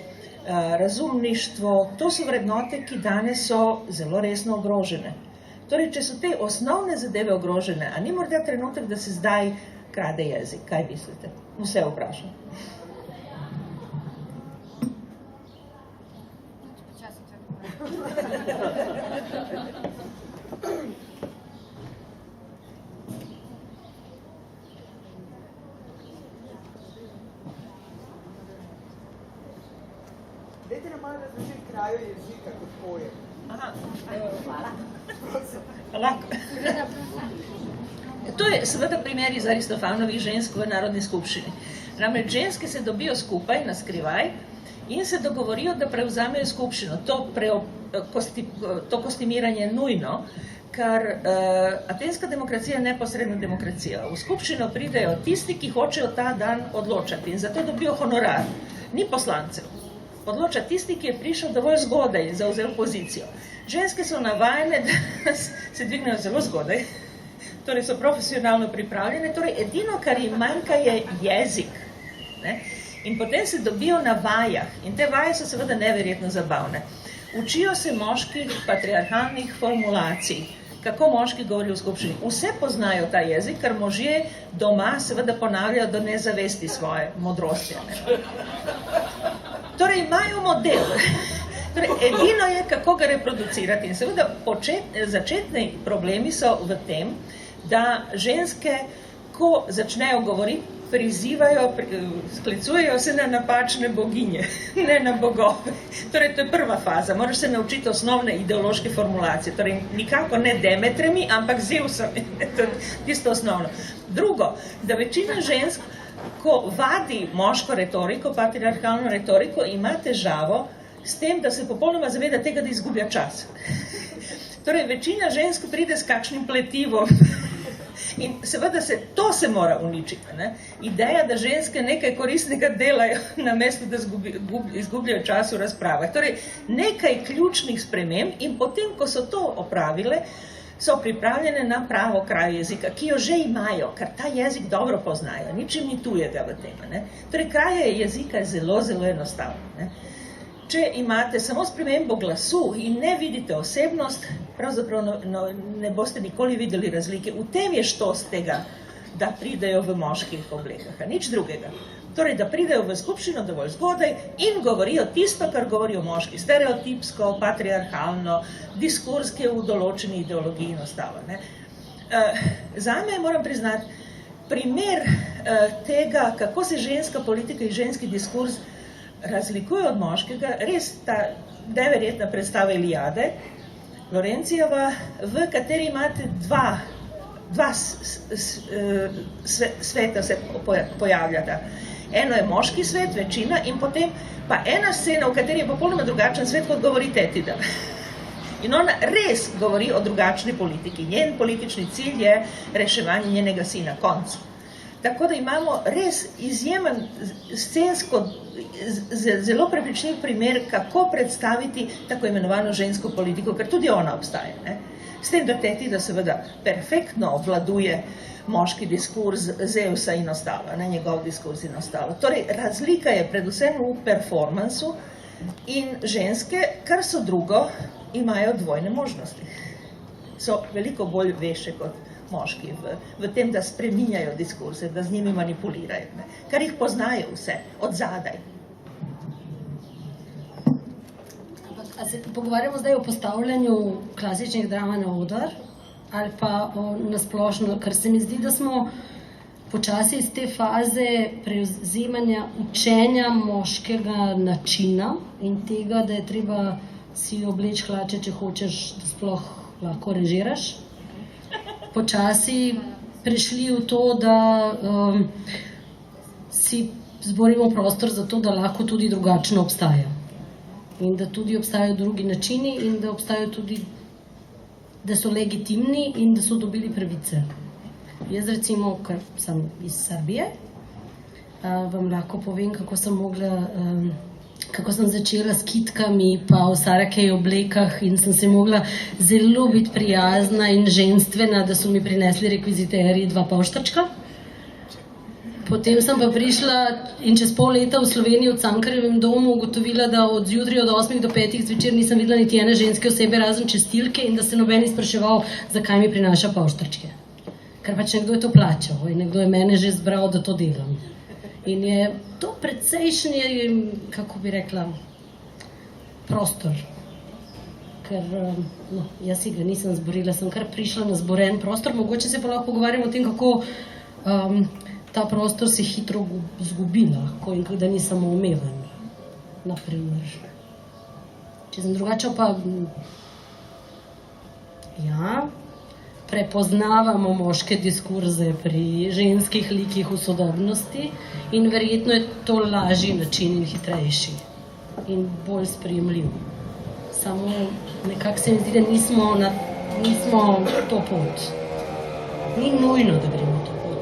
S2: razumništvo, to so vrednote, ki danes so zelo resno ogrožene. Torej, če so te osnovne zadeve ogrožene, a ni morda trenutek, da se zdaj krade jezik? Kaj mislite? Vse vprašam.
S6: Dajte nam malo razložiti krajo jezika kot pojem.
S2: Lahko. To je seveda primer iz Aristofanovih žensk v Narodni skupščini. Namreč ženske se dobijo skupaj na skrivaj in se dogovorijo, da prevzamejo skupščino. To kostimiranje je nujno, ker atenska demokracija je neposredna demokracija. V skupščino pridejo tisti, ki hočejo ta dan odločati in zato dobijo honorar. Ni poslancev. Odloča tisti, ki je prišel dovolj zgodaj in zavzel pozicijo. Ženske so navajene, da se dvignejo zelo zgodaj, torej so profesionalno pripravljene, torej edino, kar jim manjka, je jezik. Ne? In potem se dobijo na vajah in te vaje so seveda neverjetno zabavne. Učijo se moških patriarhalnih formulacij, kako moški govorijo v skupščini. Vse poznajo ta jezik, ker možje doma seveda ponavljajo do nezavesti svoje modrosti. Torej imajo model. Torej, edino je, kako ga reproducirati. In seveda začetni problemi so v tem, da ženske, ko začnejo govoriti, prizivajo, sklicujejo se na napačne boginje, ne na bogove. Torej, to je prva faza. Moraš se naučiti osnovne ideološke formulacije. Torej, nikako ne Demetremi, ampak Zeusami. To je tisto osnovno. Drugo, da večina žensk, ko vadi moško retoriko, patriarhalno retoriko, ima težavo s tem, da se popolnoma zaveda tega, da izgublja čas. Torej, večina žensk pride s kakšnim pletivom in seveda to se mora uničiti. Ne? Ideja, da ženske nekaj koristnega delajo, namesto da izgubljajo čas v razpravah. Torej, nekaj ključnih sprememb in potem, ko so to opravile, so pripravljene na pravo krajo jezika, ki jo že imajo, ker ta jezik dobro poznajo, ničem ni tujega v tem. Ne? Torej, kraja jezika je zelo, zelo enostavna. Ne? Če imate samo spremembo glasu in ne vidite osebnost, pravzaprav ne boste nikoli videli razlike. V tem je štos tega, da pridejo v moških oblekah, nič drugega. Torej, da pridejo v skupščino dovolj zgodaj in govorijo tisto, kar govorijo moški, stereotipsko, patriarhalno, diskurs, ki je v določeni ideologiji in ostalo. Zame moram priznati, primer tega, kako se ženska politika in ženski diskurs razlikuje od moškega, res ta neverjetna predstava Iliade, Lorencijeva, v kateri imate dva sveta se pojavljata. Eno je moški svet, večina, in potem pa ena scena, v kateri je popolnoma drugačen svet, kot govori Tetida. In ona res govori o drugačni politiki. Njen politični cilj je reševanje njenega sina, konc. Tako da imamo res izjemen scensko, zelo prepričljiv primer, kako predstaviti tako imenovano žensko politiko, ker tudi ona obstaja. Ne? S tem, da Tetida seveda perfektno obvladuje moški diskurs Zeusa in ostalo, ne, njegov diskurs in ostalo. Torej, razlika je predvsem v performansu in ženske, kar so drugo, imajo dvojne možnosti. So veliko bolj veše kot moški v tem, da spreminjajo diskurse, da z njimi manipulirajo, ne, kar jih poznajo vse, od zadaj.
S5: A se pogovarjamo zdaj o postavljanju klasičnih drama na oder ali pa na splošno, ker se mi zdi, da smo počasi iz te faze prevzemanja učenja moškega načina in tega, da je treba si obleči hlače, če hočeš, da sploh lahko režiraš. Počasi prišli v to, da si zborimo prostor za to, da lahko tudi drugačno obstaja. In da tudi obstajajo drugi načini in da obstajajo tudi, da so legitimni in da so dobili pravice. Jaz recimo, ker sem iz Srbije, vam lahko povem, kako sem začela s kitkami pa v Sarakej oblekah in sem se mogla zelo biti prijazna in ženstvena, da so mi prinesli rekviziterji 2 pavštrčka. Potem sem pa prišla in čez pol leta v Sloveniji v Cankarjevem domu ugotovila, da od zjutraj od 8 do 5 zvečer nisem videla niti ene ženske osebe razen čistilke in da se noben spraševal, zakaj mi prinaša pavštrčke. Ker pač nekdo je to plačal in nekdo je mene že zbral, da to delam. In je to precejšnji, kako bi rekla, prostor. Ker jaz si ga nisem zborila, sem kar prišla na zboren prostor, mogoče se pa lahko pogovarjamo o tem, kako ta prostor se hitro zgubi lahko in da ni samoumeven, naprimer. Če sem drugače pa, ja, prepoznavamo moške diskurze pri ženskih likih v sodobnosti in verjetno je to lažji način in hitrejši in bolj sprejemljiv. Samo nekako se mi zdi, da nismo to pot. Ni nujno, da gremo to pot.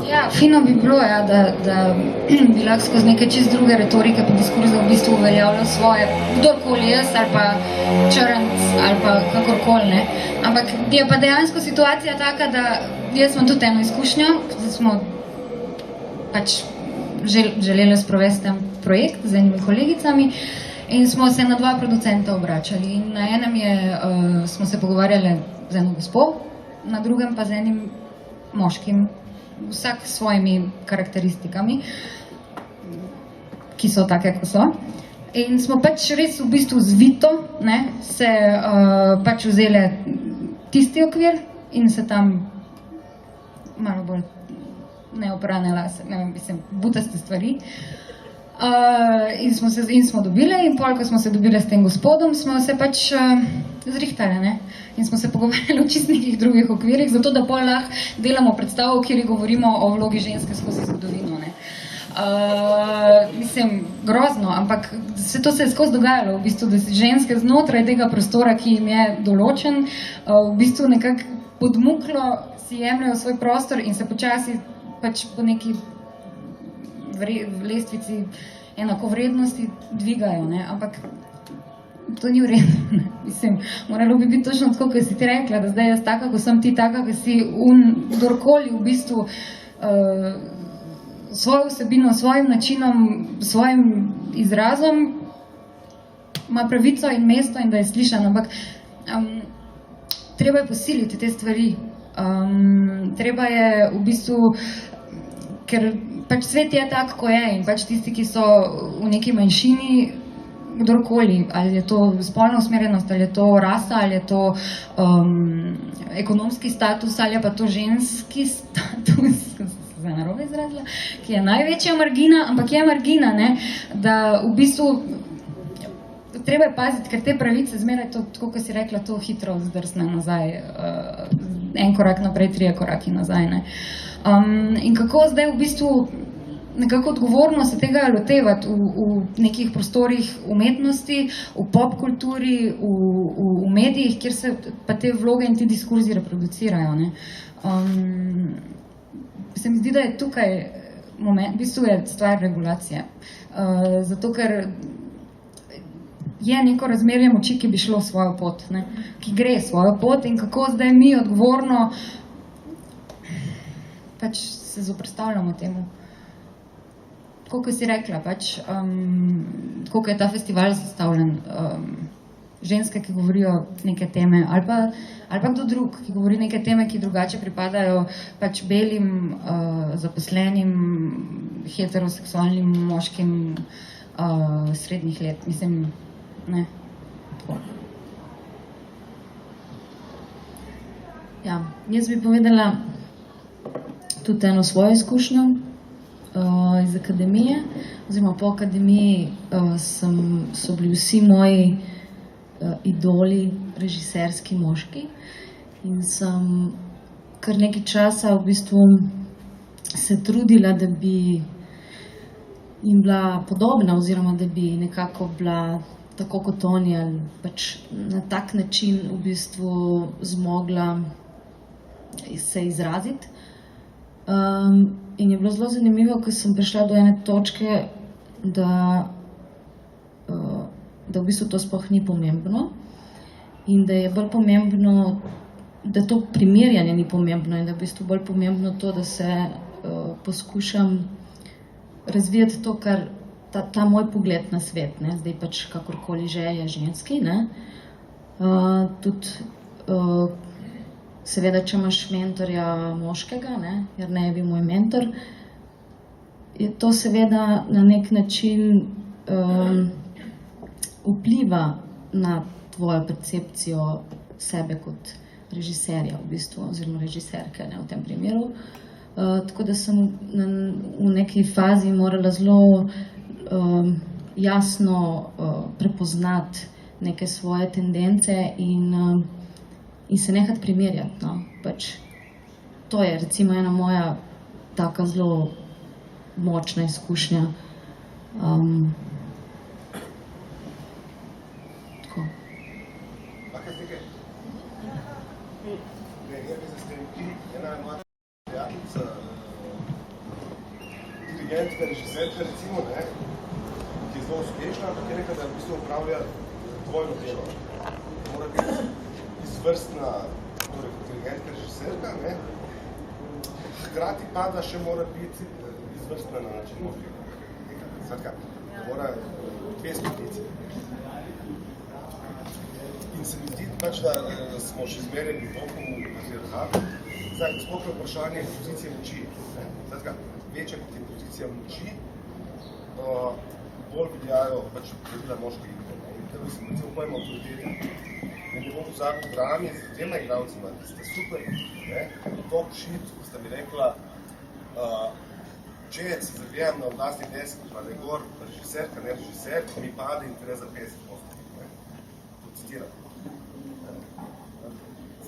S3: Ja, fino bi bilo, ja, da bi lahko skozi neke čist druge retorike pa diskurze v bistvu uveljavljal svoje, kdorkoli jaz ali pa Črnc ali pa kakorkoli, ne. Ampak je pa dejansko situacija taka, da jaz imam tudi eno izkušnjo, da smo pač želeli sprovesti ten projekt z enimi kolegicami in smo se na 2 producenta obračali. In na enem smo se pogovarjali z eno gospo, na drugem pa z enim moškim, vsak s svojimi karakteristikami, ki so take, ko so. In smo pač res v bistvu zvito, ne, se pač vzeli tisti okvir in se tam malo bolj neoprane lase, ne vem, mislim, butaste stvari. In smo dobili in pol, ko smo se dobili s tem gospodom, smo se pač zrihtali, ne? In smo se pogovarjali o čist nekih drugih okvirih, zato da pol lahko delamo predstavo, kjer govorimo o vlogi ženske skozi zgodovino, ne? Mislim, grozno, ampak to se je skozi dogajalo, v bistvu, da si ženske znotraj tega prostora, ki jim je določen, v bistvu nekako podmuklo si jemljajo svoj prostor in se počasi pač po neki lestvici enakovrednosti dvigajo, ne, ampak to ni v redu, mislim, moralo bi biti točno tako, kot si ti rekla, da zdaj jaz taka, ko sem ti taka, ko si kdorkoli v bistvu svojo vsebino, svojim načinom, svojim izrazom ima pravico in mesto in da je slišan, ampak treba je posiliti te stvari, treba je v bistvu, ker pač svet je tak, ko je in pač tisti, ki so v neki manjšini, kdorkoli, ali je to spolna usmerjenost, ali je to rasa, ali je to ekonomski status, ali je pa to ženski status, za narobe izrazila, ki je največja margina, ampak je margina, ne, da v bistvu treba je paziti, ker te pravice zmeraj to, tako kot si rekla, to hitro zdrsne nazaj, en korak naprej, 3 koraki nazaj, ne. In kako zdaj v bistvu nekako odgovorno se tega lotevati v nekih prostorih umetnosti, v popkulturi, v medijih, kjer se pa te vloge in ti diskurzi reproducirajo. Ne. Se mi zdi, da je tukaj moment, v bistvu je stvar regulacije. Zato, ker je neko razmerje moči, ki bi šlo svojo pot, ne, ki gre svojo pot in kako zdaj mi odgovorno pač se zoperstavljamo temu. Tako, kot si rekla, pač, tako, kot je ta festival zastavljen, ženske, ki govorijo neke teme, ali pa kdo drug, ki govori neke teme, ki drugače pripadajo pač belim, zaposlenim, heteroseksualnim moškim srednjih let. Mislim, ne. Tako.
S4: Ja, jaz bi povedala tudi eno svojo izkušnjo iz akademije, oziroma po akademiji so bili vsi moji idoli režiserski moški in sem kar nekaj časa v bistvu se trudila, da bi jim bila podobna oziroma da bi nekako bila tako kot oni ali pač na tak način v bistvu zmogla se izraziti. In je bilo zelo zanimivo, ko sem prišla do ene točke, da v bistvu to sploh ni pomembno in da je bolj pomembno, da to primerjanje ni pomembno in da je v bistvu bolj pomembno to, da se poskušam razvijati to, kar ta moj pogled na svet, ne, zdaj pač kakorkoli že je ženski, ne, tudi seveda, če imaš mentorja moškega, ne, Jernej je bil moj mentor, je to seveda na nek način vpliva na tvojo percepcijo sebe kot režiserja v bistvu, oziroma režiserke, ne, v tem primeru. Tako da sem v neki fazi morala zelo jasno prepoznati neke svoje tendence in se nehati primerjati. No. Pač, to je recimo ena moja taka zelo močna izkušnja. Tako.
S7: Dirigentka, režiserka, recimo, ne, ki je zelo uspešna, ampak je nekaj, da v bistvu upravlja dvojno delo. Mora biti izvrstna, torej kot dirigentka, režiserka, ne, hkrati pa, da še mora biti izvrstna na način moškega. Skratka, mora dve stopnici. In se mi zdi pač, da smo še zmerjeni tokom patriarhatu. Zdaj, sploh je vprašanje pozicije moči. Skratka, večja kot je pozicija moči, bolj veljajo pač pravila moške igre. In da bi se recimo pojmo avtoriteti. Ne bom pozabil v drami z dvema igralcima, ki ste super, ne, top shit, sta mi rekla, če se zagledam na oblastni deski, pa da je gor režiserka, ne režiser, mi pade interes za 50%. To citiram.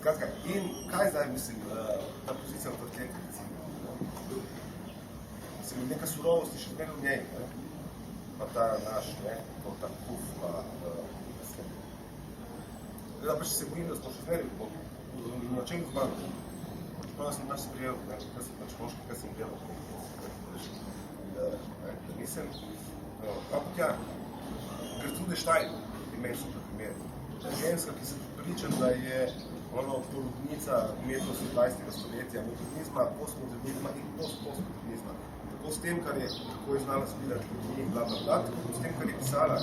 S7: Skratka, in kaj zdaj mislim, ta pozicija avtoritete, recimo? Mislim, neka surovost je še zmeraj v njej, ne? Pa ta naš, ne, to ta kuf, pa mislim. Da pa še se bojim, da smo še zmeraj na čem zbavili. Čeprav da sem pač sprijel, ne, kaj sem pač moški, kaj sem delal. Da nisem. Ampak ja, Gertrude Stein je meni super primer. Ženska, ki se pričam, da je porodnica umetnosti 20. stoletja, modernizma, postmodernizma in postmodernizma. Tako s tem, kar je tako je znala zbirati ljudi in bla, tako s tem, kar je pisala.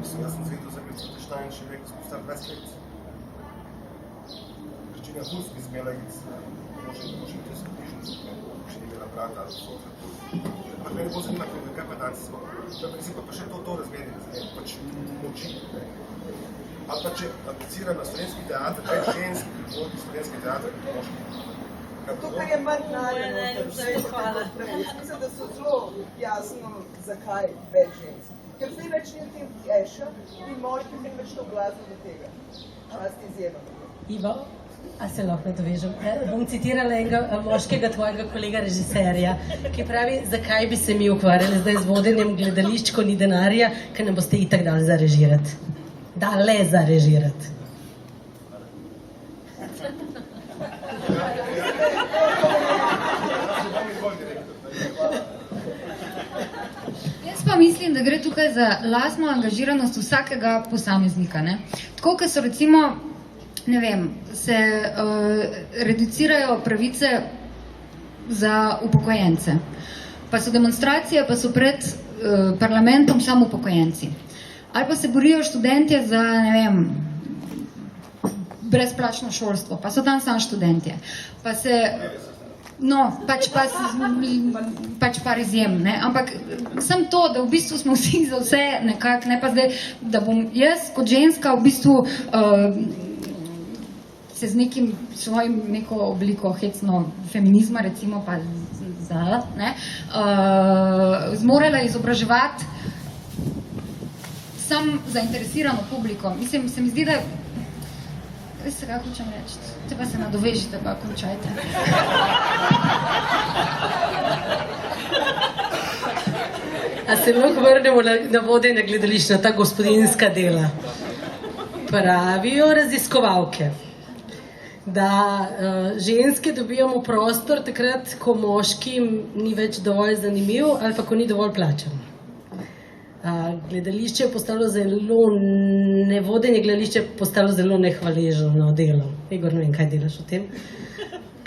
S7: Mislim, jaz sem zvedel za Gertrude Stein še rekel, smo star 20 let. Virginia Woolf bi zmela možem tudi so knjižnico, še ni imela brata ali sotra. Ampak meni bolj zanima, kaj pa danes smo. Mislim pa še to razmerje, pač moči. Ali pa če aplicira na slovenski teatr, kaj je ženski, ki vodi slovenski teatr, kot moški.
S6: Tukaj je manj naravno, mislim, da so zelo jasno, zakaj več žensk. Ker zdaj več ni v tem eša in moški ne več to glasno do tega. Čast izjema.
S5: Iva? A se lahko nadovežem? Bom citirala enega moškega tvojega kolega režiserja, ki pravi, zakaj bi se mi ukvarjali zdaj z vodenjem gledališč, ko ni denarja, ker ne boste itak dali zarežirati. Dale zarežirati.
S3: Jaz pa mislim, da gre tukaj za lastno angažiranost vsakega posameznika. Ne? Tako, ker so recimo, ne vem, se reducirajo pravice za upokojence. Pa so demonstracije, pa so pred parlamentom samo upokojenci. Ali pa se borijo študentje za, ne vem, brezplačno šolstvo, pa so tam samo študentje. Pa se, no, pač par izjem, ne, ampak sem to, da v bistvu smo vsi za vse nekako, ne pa zdaj, da bom jaz kot ženska v bistvu se z nekim svojim neko obliko hecno feminizma, recimo pa zdala, ne, zmorala izobraževati sam zainteresirano publiko. Mislim, se mi zdi, da veste, kaj hočem reči? Te pa se nadovežite, pa končajte.
S5: A se lahko vrnemo na vodenje gledališča, ta gospodinjska dela. Pravijo raziskovalke, da ženske dobijamo prostor takrat, ko moškim ni več dovolj zanimiv ali pa ko ni dovolj plačan. Gledališče je postalo zelo, vodenje gledališče je postalo zelo nehvaležno delo. Igor, ne vem, kaj delaš o tem?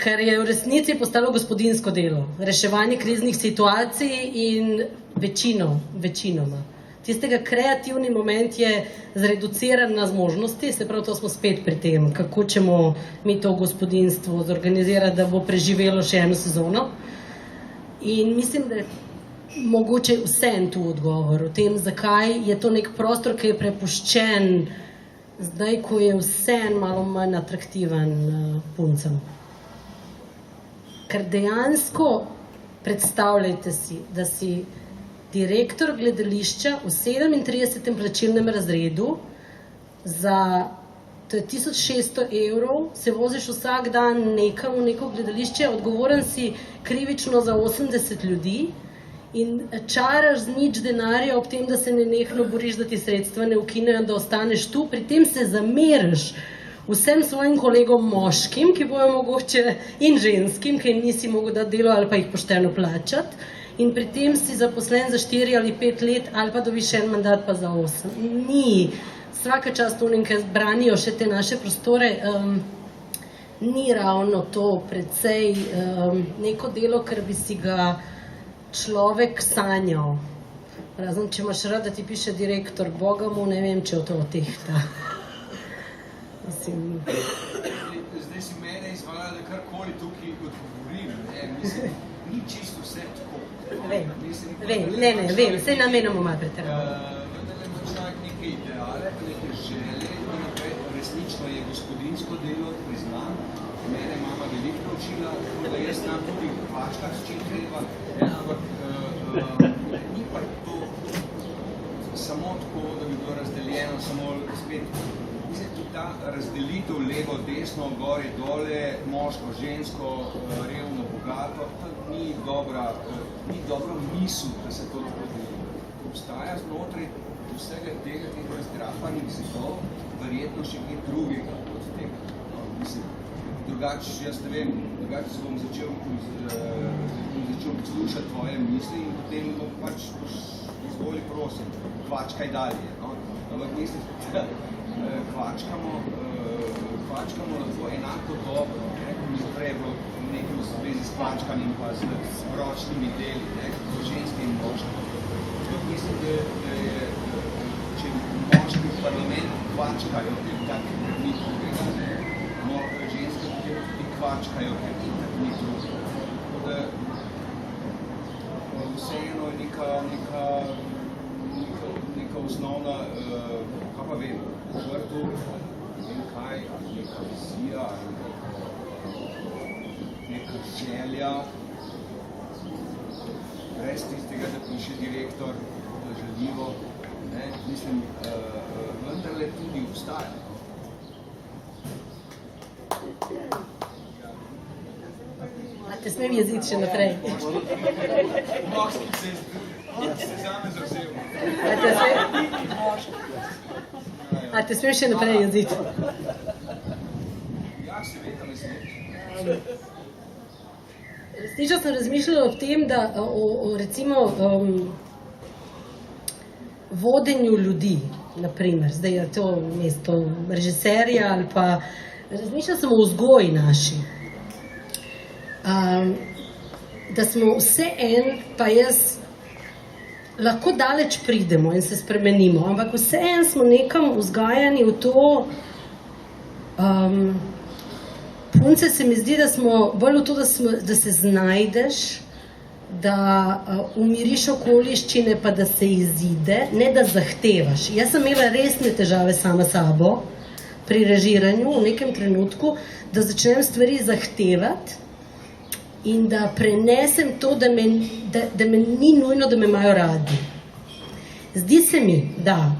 S5: Ker je v resnici postalo gospodinjsko delo. Reševanje kriznih situacij in večinoma. Tistega kreativni moment je zreduciran na zmožnosti, se pravi, to smo spet pri tem, kako ćemo mi to gospodinjstvo zorganizirati, da bo preživelo še eno sezono. In mislim, da je mogoče vsem tu odgovor o tem, zakaj je to nek prostor, ki je prepuščen zdaj, ko je vsem malo manj atraktiven puncem. Ker dejansko predstavljajte si, da si direktor gledališča v 37. plačilnem razredu za, to je 1600 evrov, se voziš vsak dan nekam v neko gledališče, odgovoren si krivično za 80 ljudi, in čaraš z nič denarja ob tem, da se nenehno boriš, da ti sredstva ne ukinejo, da ostaneš tu, pri tem se zameriš vsem svojim kolegom moškim, ki bojo mogoče, in ženskim, ki nisi mogel dati delo ali pa jih pošteno plačati, in pri tem si zaposlen za 4 ali 5 let ali pa dobiš en mandat pa za 8. Ni. Vsaka čast onim, ki branijo še te naše prostore, ni ravno to precej neko delo, ker bi si ga človek sanjal. Razen, če imaš rad, da ti piše direktor, Boga mu, ne vem, če v to tehta. Mislim...
S1: Zdaj si mene izvala, da karkoli tukaj odgovorim. Mislim, ni čisto vse tako.
S5: Vem, vse namenoma malo pretiramo.
S1: Vendar ima človek neke ideale, neke želje, resnično je gospodinjsko delo, priznam. Mene mama veliko naučila, da jaz znam tudi pačkati, s čim treba, ampak ni pa to samo tako, da bi bilo razdeljeno, samo spet, mislim, tudi ta razdelitev levo, desno, gori, dole, moško, žensko, revno, bogato, to ni dobra misel, da se to lahko deli. Obstaja znotraj vsega tega, teh razdrapanih zidov, verjetno še kaj drugega od tega. Mislim, drugače, jaz ne vem, drugače se bom začel poslušati tvoje misli in potem bom pač izvoli prosim, kvačkaj dalje. No? Ampak mislim, kvačkamo lahko enako dobro, kot mi prej v nekem zvezi s kvačkanjem pa z ročnimi deli, kot ženske in moške. Mislim, da je, če moški v parlamentu kvačkajo, tak ni drugega, ženske tudi kvačkajo, ker tako ni drugo. Tako da vseeno je neka osnovna, kaj pa vem, v vrtu, vem kaj, neka vizija, neka želja, brez tistega, da piše direktor, da želivo, mislim, vendarle tudi obstaja.
S5: A te smem jeziti še naprej? A te smem še naprej jeziti? Resnično sem razmišljala o tem, da recimo vodenju ljudi, naprimer, zdaj je to mesto režiserja ali pa razmišljala sem o vzgoji naši. Da smo vse en, pa jaz lahko daleč pridemo in se spremenimo, ampak vse en smo nekam vzgajani v to, punce se mi zdi, da smo bolj v to, da se znajdeš, da umiriš okoliščine, pa da se izide, ne da zahtevaš. Jaz sem imela resne težave sama sabo pri režiranju v nekem trenutku, da začnem stvari zahtevati in da prenesem to, da me ni nujno, da me imajo radi. Zdi se mi, da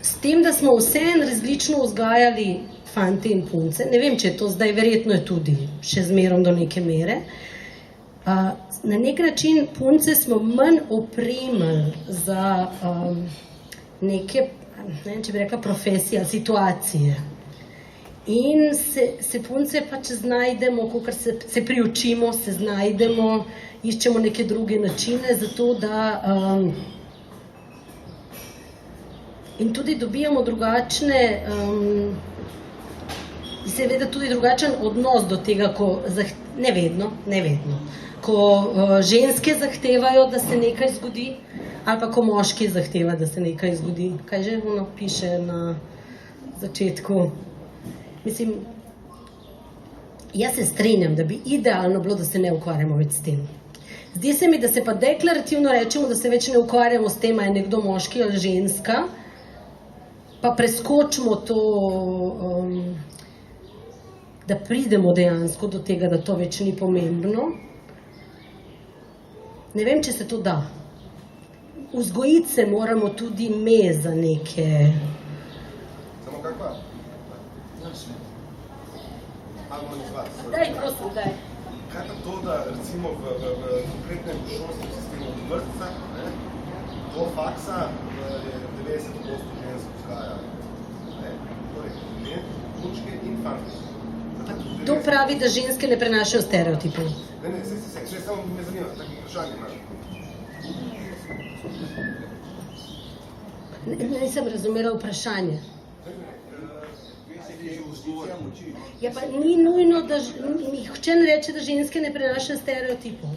S5: s tem, da smo vseeno različno vzgajali fante in punce, ne vem, če je to zdaj, verjetno je tudi še zmerom do neke mere, na nek način punce smo manj opremili za neke, ne vem, če bi rekla profesije, situacije. In se punce pač znajdemo, kakor se priučimo, se znajdemo, iščemo neke druge načine za to, da in tudi dobijamo drugačne seveda tudi drugačen odnos do tega, ko ne vedno, ko ženske zahtevajo, da se nekaj zgodi, ali pa ko moški zahteva, da se nekaj zgodi. Kaj že ono piše na začetku? Mislim, jaz se strinjam, da bi idealno bilo, da se ne ukvarjamo več s tem. Zdi se mi, da se pa deklarativno rečemo, da se več ne ukvarjamo s tem, a je nekdo moški ali ženska, pa preskočimo to, da pridemo dejansko do tega, da to več ni pomembno. Ne vem, če se to da. Vzgojiti se moramo tudi me za neke...
S7: Samo kakva?
S5: Daj, prosim, daj.
S7: Kaj pa to, da recimo v konkretnem šolskem sistemu od vrtca do faksa je 90% žensk vzgaja? Torej, punčke in fantje.
S5: To pravi, da ženske ne prenašajo stereotipov.
S7: Ne, samo me zanima, tako vprašanje imaš.
S5: Nisem razumela vprašanje. Ja, pa ni nujno, da nihče ne reče, da ženske ne prenašajo stereotipov.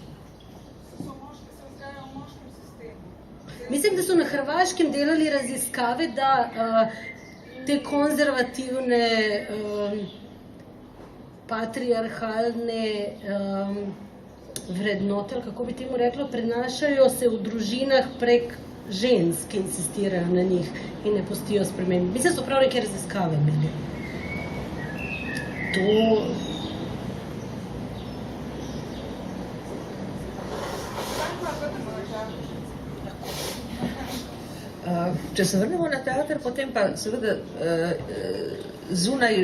S5: Mislim, da so na Hrvaškem delali raziskave, da te konzervativne patriarhalne vrednote, kako bi temu rekla, prenašajo se v družinah prek žensk, ki insistirajo na njih in ne pustijo sprememb. Mislim, so prav neke raziskave imeli. To...
S2: Če se vrnemo na teater, potem pa seveda zunaj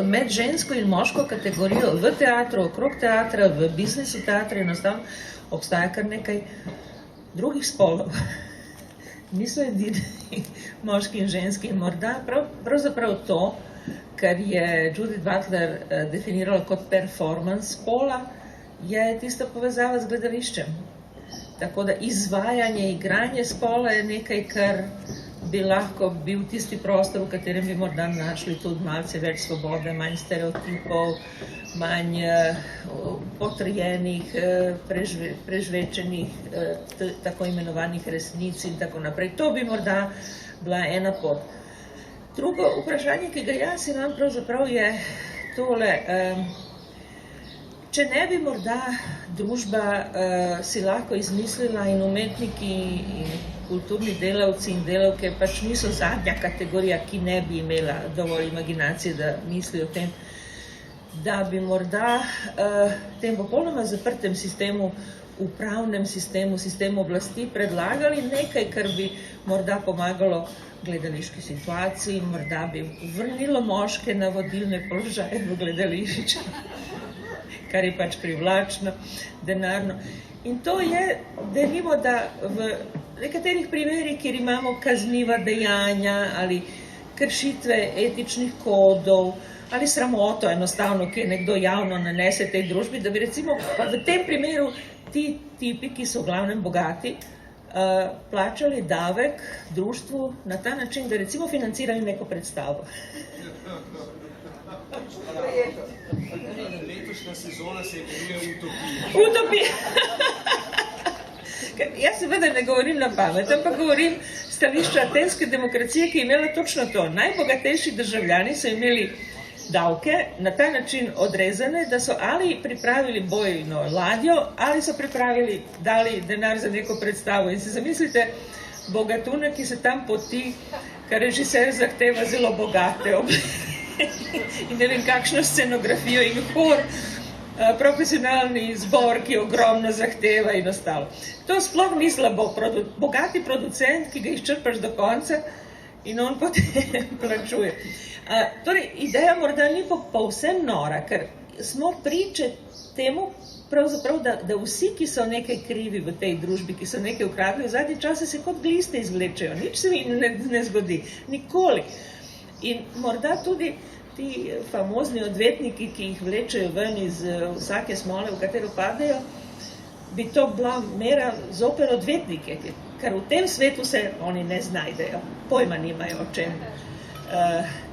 S2: med žensko in moško kategorijo v teatru, okrog teatra, v biznisu teatra enostavno obstaja kar nekaj drugih spolov. Niso edini moški in ženski in morda pravzaprav to, kar je Judith Butler definirala kot performance spola, je tista povezava z gledališčem. Tako da izvajanje, igranje spola je nekaj, kar bi lahko bil tisti prostor, v katerem bi morda našli tudi malce več svobode, manj stereotipov, manj potrjenih, prežvečenih, tako imenovanih resnic in tako naprej. To bi morda bila ena pot. Drugo vprašanje, ki ga jaz imam pravzaprav je tole. Če ne bi morda družba si lahko izmislila in umetniki in kulturni delavci in delavke pač niso zadnja kategorija, ki ne bi imela dovolj imaginacije, da misli o tem. da bi morda tem popolnoma zaprtem sistemu, upravnem sistemu, sistemu oblasti predlagali nekaj, kar bi morda pomagalo gledališki situaciji, morda bi vrnilo moške na vodilne položaje v gledališču, kar je pač privlačno, denarno. In to je, denimo, da v nekaterih primerih, kjer imamo kazniva dejanja ali kršitve etičnih kodov ali sramoto enostavno, ki je nekdo javno nanese tej družbi, da bi recimo v tem primeru ti tipi, ki so v glavnem bogati, plačali davek društvu na ta način, da recimo financirali neko predstavo.
S8: Letošnja sezona se imenuje Utopija.
S2: Utopija! Jaz seveda ne govorim na pamet, ampak govorim stališča atenske demokracije, ki je imela točno to. Najbogatejši državljani so imeli davke na ta način odrezane, da so ali pripravili bojno ladjo, ali so pripravili, dali denar za neko predstavo. In si zamislite bogatuna, ki se tam poti, kar režiser zahteva zelo bogate in ne vem kakšno scenografijo in hor, profesionalni zbor, ki ogromno zahteva in ostalo. To sploh ni slabo. Bogati producent, ki ga izčrpaš do konca in on potem plačuje. Torej, ideja morda ni povsem nora, ker smo priče temu, pravzaprav, da vsi, ki so nekaj krivi v tej družbi, ki so nekaj ukradli, v zadnji čase se kot gliste izvlečejo. Nič se mi ne zgodi. Nikoli. In morda tudi ti famozni odvetniki, ki jih vlečejo ven iz vsake smole, v katero padejo, bi to bila mera zoper odvetnike, ker v tem svetu se oni ne znajdejo. Pojma nimajo o čem,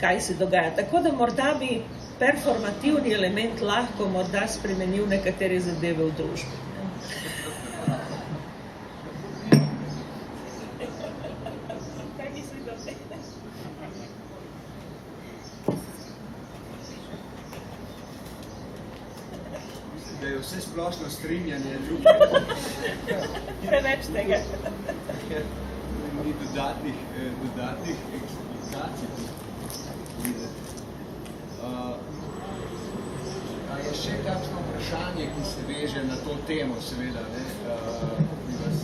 S2: kaj se dogaja. Tako da morda bi performativni element lahko morda spremenil nekatere zadeve v družbi. Kaj mislite o tem?
S8: Da je vse splošno strinjanje druge.
S2: Preveč tega.
S8: Ni dodatnih eksplikacij. A je še kakšno vprašanje, ki se veže na to temo, seveda, bi vas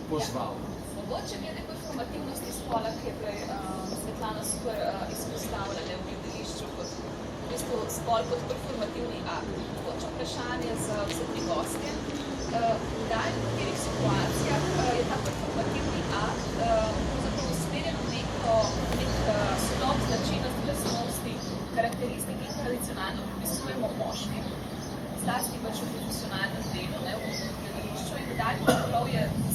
S8: pozval?
S9: Mogoče glede performativnosti spola, ki je prej Svetlana super izpostavila v gledališču kot v bistvu spol kot performativni akt. Mogoče vprašanje za vse tri gostje. Kdaj in v katerih situacijah je ta performativni akt pravzaprav usmerjen v nek sodobno značilnost, lastnosti, karakteristik, ki tradicionalno pripisujemo moškim, zlasti pač v profesionalnem delu, v gledališču, in kdaj pravzaprav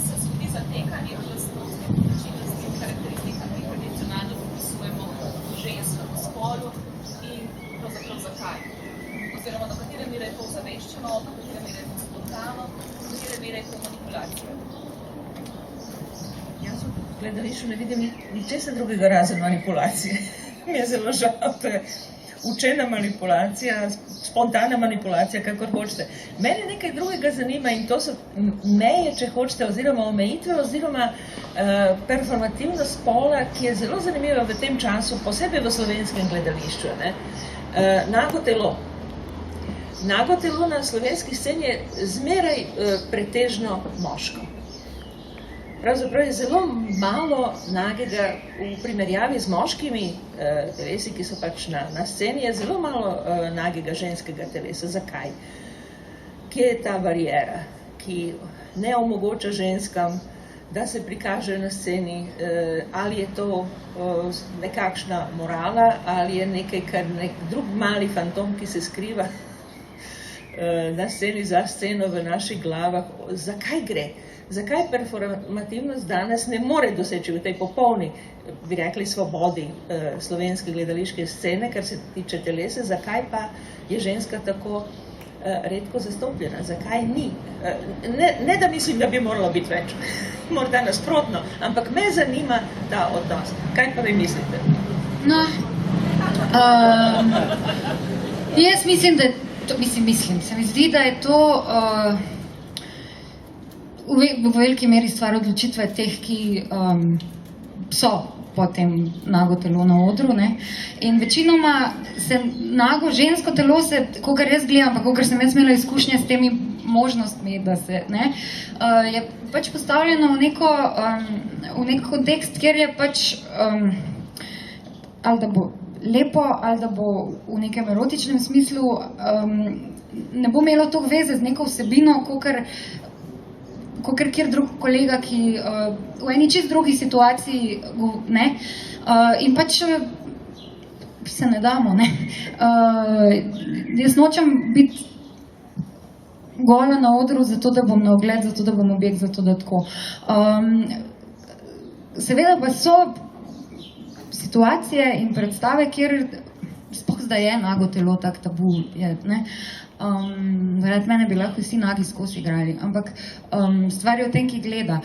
S9: se zgodi zatekanje v lastnosti, značilnosti, karakteristika, ki tradicionalno pripisujemo ženskemu spolu in pravzaprav zakaj. Oziroma, do katere mere je to zaveščeno, do katere mere je to spontano, do katere mere je to manipulacija.
S2: Jaz v gledališču ne vidim ničesar drugega razen manipulacije. Mi je zelo žal, to je učena manipulacija, spontana manipulacija, kakor hočete. Mene nekaj drugega zanima in to so meje, če hočete, oziroma omejitve, oziroma performativnost spola, ki je zelo zanimiva v tem času, posebej v slovenskem gledališču. Nago telo. Nago telo na slovenski sceni je zmeraj pretežno moško. Pravzaprav je zelo malo nagega v primerjavi z moškimi telesi, ki so pač na sceni, je zelo malo nagega ženskega telesa. Zakaj? Kje je ta barijera, ki ne omogoča ženskam, da se prikaže na sceni, ali je to nekakšna morala, ali je nekaj, kar nek drug mali fantom, ki se skriva na sceni, za sceno v naših glavah. Zakaj gre? Zakaj performativnost danes ne more doseči v tej popolni, bi rekli, svobodi slovenske gledališke scene, kar se tiče telesa, zakaj pa je ženska tako redko zastopljena? Zakaj ni? Ne da mislim, da bi moralo biti več, morda nasprotno, ampak me zanima ta odnos. Kaj pa vi mislite?
S3: No, jaz mislim, da se mi zdi, da je to v veliki meri stvar odločitve teh, ki so potem nago telo na odru, ne. In večinoma se nago žensko telo se, kakor jaz gledam, pa kakor sem jaz imela izkušnje s temi možnostmi, da se, ne, je pač postavljeno v nek kontekst, kjer je pač ali da bo lepo, ali da bo v nekem erotičnem smislu, ne bo imelo toliko veze z neko vsebino, kakor kjer drug kolega, ki v eni čist drugi situaciji, ne, in pač se ne damo, ne. Jaz nočem biti gola na odru, zato da bom na ogled, zato da bom objekt, zato da tako. Seveda pa so situacije in predstave, kjer sploh zdaj je nago telo tak tabu, je, ne. Zaradi mene bi lahko vsi nagi skozi igrali, ampak stvar je v tem, ki gleda.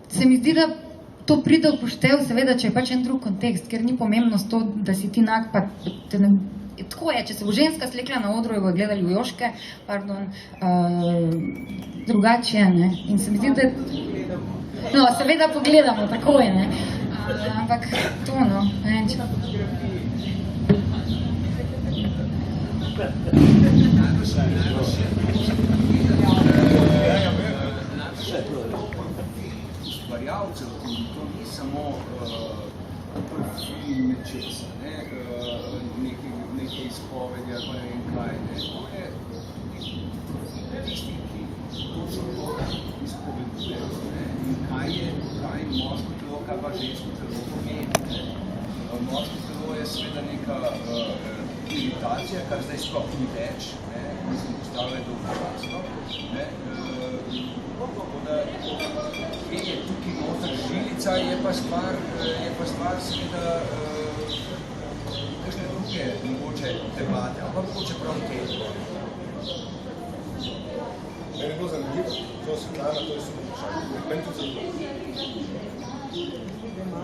S3: Se mi zdi, da to pride v poštev, seveda, če je pač en drug kontekst, ker ni pomembnost to, da si ti nag, pa te ne... Tako je, če se bo ženska slekla na odru, jo bo gledali v joške, drugače je, ne. In se mi zdi, da... No, seveda pogledamo, tako je, ne. Ampak to, no, ne vem, če...
S8: Ustvarjalcev, to ni samo profil nečesa, neke izpovedi ali pa ne vem kaj, to je tisti, ki točno izpovedujejo, in kaj moško telo, kaj pa žensko telo pomeni. Moško telo je seveda neka imitacija, kar zdaj sploh ni več, mislim, postavlja dolgočasno, tako da kje je tukaj noter žilica, je pa stvar seveda kakšne druge mogoče debate, ali pa mogoče prav te.
S7: Meni je bilo zanimivo, to Svetlana, to je super vprašanje. Meni tudi zanimivo.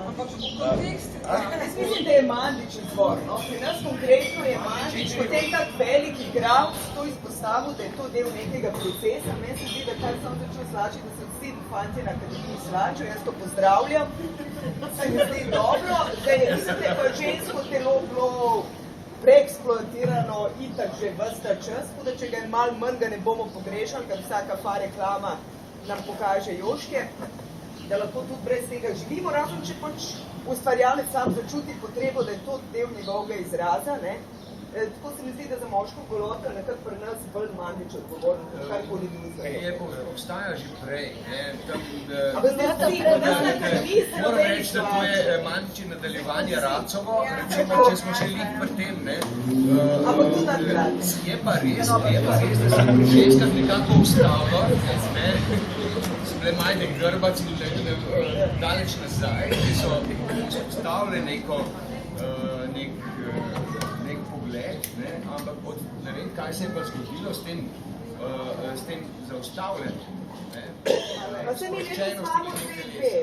S6: Ampak v kontekstu, jaz mislim, da je Mandić izvor, no? Pri nas konkretno je Mandić potem tak velik igralec to izpostavil, da je to del nekega procesa. Meni se zdi, da kar sem začel slačiti, da se vsi fanti na akademiji slačijo, jaz to pozdravljam, se mi zdi dobro, da je pa žensko telo bilo preeksploatirano itak že ves ta čas, tako da če ga je malo manj, ga ne bomo pogrešali, ker vsaka fa reklama nam pokaže joške, da lahko tudi brez tega živimo, razen če pač ustvarjalec sam začuti potrebo, da je to del njegovega izraza, ne. Tako se mi zdi, da za moško golota nekako pri nas bolj Mandić odgovoren, karkoli ni izraza.
S8: Obstaja že prej, ne.
S6: Moram
S8: reči, da to je Mandić nadaljevanje Racovo, recimo, če smo še lih pri tem, ne.
S6: Ampak tudi nadgrad.
S8: Je pa res, da se pri ženskah nekako ustavlja, ne. Le majde grbac in daleč nazaj, ki so postavili nek pogled, ampak ne vem, kaj se je pa zgodilo s tem zaustavljanjem.
S6: Pa se mi letos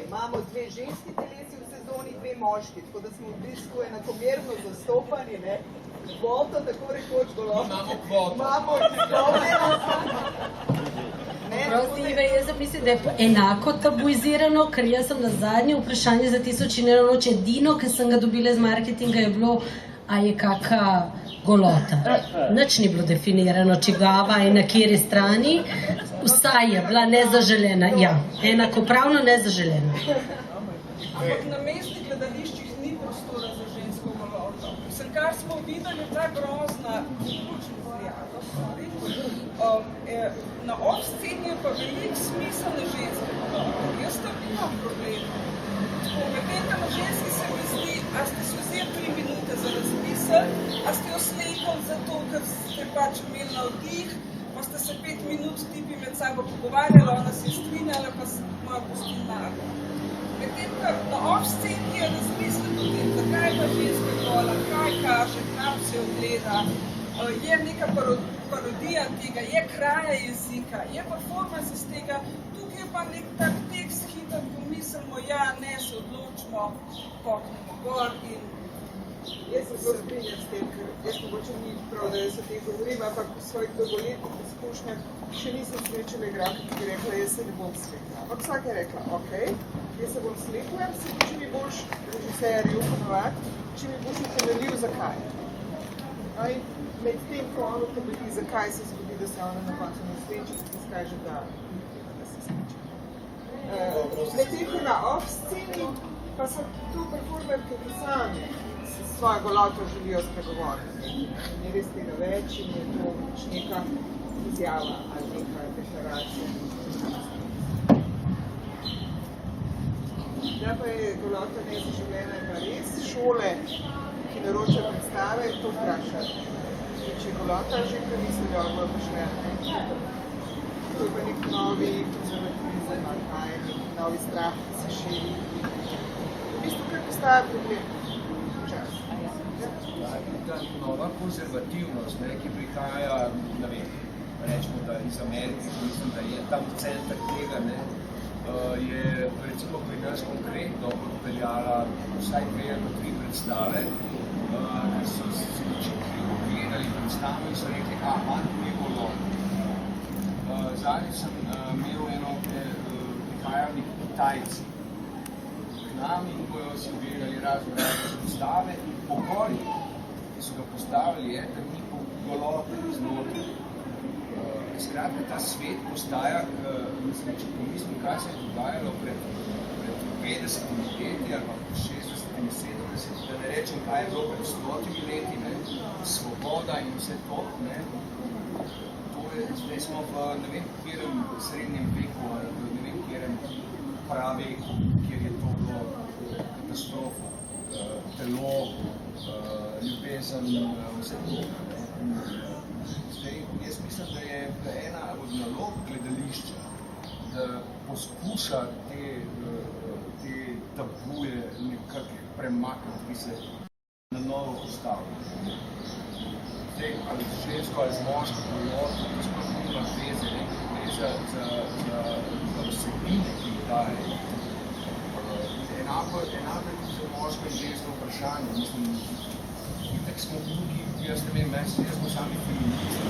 S6: imamo dve ženski telesi v sezoni, dve moški, tako da smo v bistvu enakomerno zastopani, ne. Kvoto, tako rekoč golota.
S8: Imamo kvoto.
S6: Imamo izpravljeno.
S5: Prosti, jaz mislim, da je enako tabuizirano, ker jaz sem na zadnje vprašanje za 1000 in eno noč edino, ki sem ga dobila iz marketinga, je bilo, a je kaka golota. Nič ni bilo definirano, čigava in na kateri strani. Vsa je bila nezaželena, ja, enakopravno nezaželena.
S6: Ampak na mestnih gledališčih ni prostora za žensko goloto. Mislim, kar smo videli, ta grozna na off-sceni je pa veliko smiselne ženske golote. Jaz tam nimam problema. Medtem, da na ženski se mi zdi, a ste si vzeli 3 minute za razmisel, a ste jo slekali zato, ker ste pač imeli navdih, pa ste se 5 minut tipi med sabo pogovarjali, ona se je strinjala, pa se malo pustili nago. Medtem, da na off-sceni je razmislil o tem, zakaj je pa ženska gola, kaj kaže, kam se odgleda, je neka parodija tega, je kraja jezika, je performance iz tega, tukaj je pa nek tak tekst hiter, ko mislimo, ja, ne se odločimo, poknemo gor in Jaz se zelo strinjam s tem, ker jaz mogoče ni prav, da jaz o tem govorim, ampak v svojih dolgoletnih izkušnjah še nisem srečala igralke, ki bi rekla, jaz se ne bom slikla. Ampak vsak je rekla, ok, jaz se bom slikla, če mi boš režiserju ponovati, če mi boš utemeljil, zakaj. No in med tem, ko on utemelji, zakaj se zgodi, da se ona na koncu ne sreče, da se kaže, da se sreče. Med tem, ko na off-sceni, pa so tu performerke, ki sami se svojo goloto želijo spregovoriti. In je res tega več in je to neka izjava ali neka deklaracija. Da pa je golota nezaživljena in pa res šole, ki naročajo predstave, to vprašajo. Če je golota že premislijo, ali bo prišla. To je pa nek novi konzervativizem ali pa nek novi strah, ki se širi. V bistvu, kaj postaja problem?
S8: Ta nova konzervativnost, ki prihaja, ne vem, rečemo, da iz Amerike, mislim, da je tam center tega, je recimo pri nas konkretno odpeljala vsaj 2 ali 3 predstave, ker so si gledali predstavo in so rekli, tu je golota. Zadnjič sem imel eno prihajali Kitajci k nam in bojo si ogledali razne predstave in pokoli, ki so ga postavili, je, da ni golote iznotraj. Skratka, ta svet postaja, če pomislim, kaj se je dogajalo pred 50 leti ali pa 60, 70, da ne rečem, kaj je bilo pred 100 leti, svoboda in vse to, zdaj smo v ne vem kjerem srednjem veku ali v ne vem kjerem praveku, kjer je to bilo katastrofa, telo, ljubezen, vse to. Zdaj, jaz mislim, da je ena od nalog gledališča, da poskuša te tabuje nekako premakniti, ki se na novo postavljajo. Zdaj, ali z žensko ali z moško goloto, to sploh nima veze, gre za vsebine, ki jih daje. Enako je tudi za moško in žensko vprašanje. Mislim, itak smo tukaj, jaz ne vem, jaz smo sami feministi.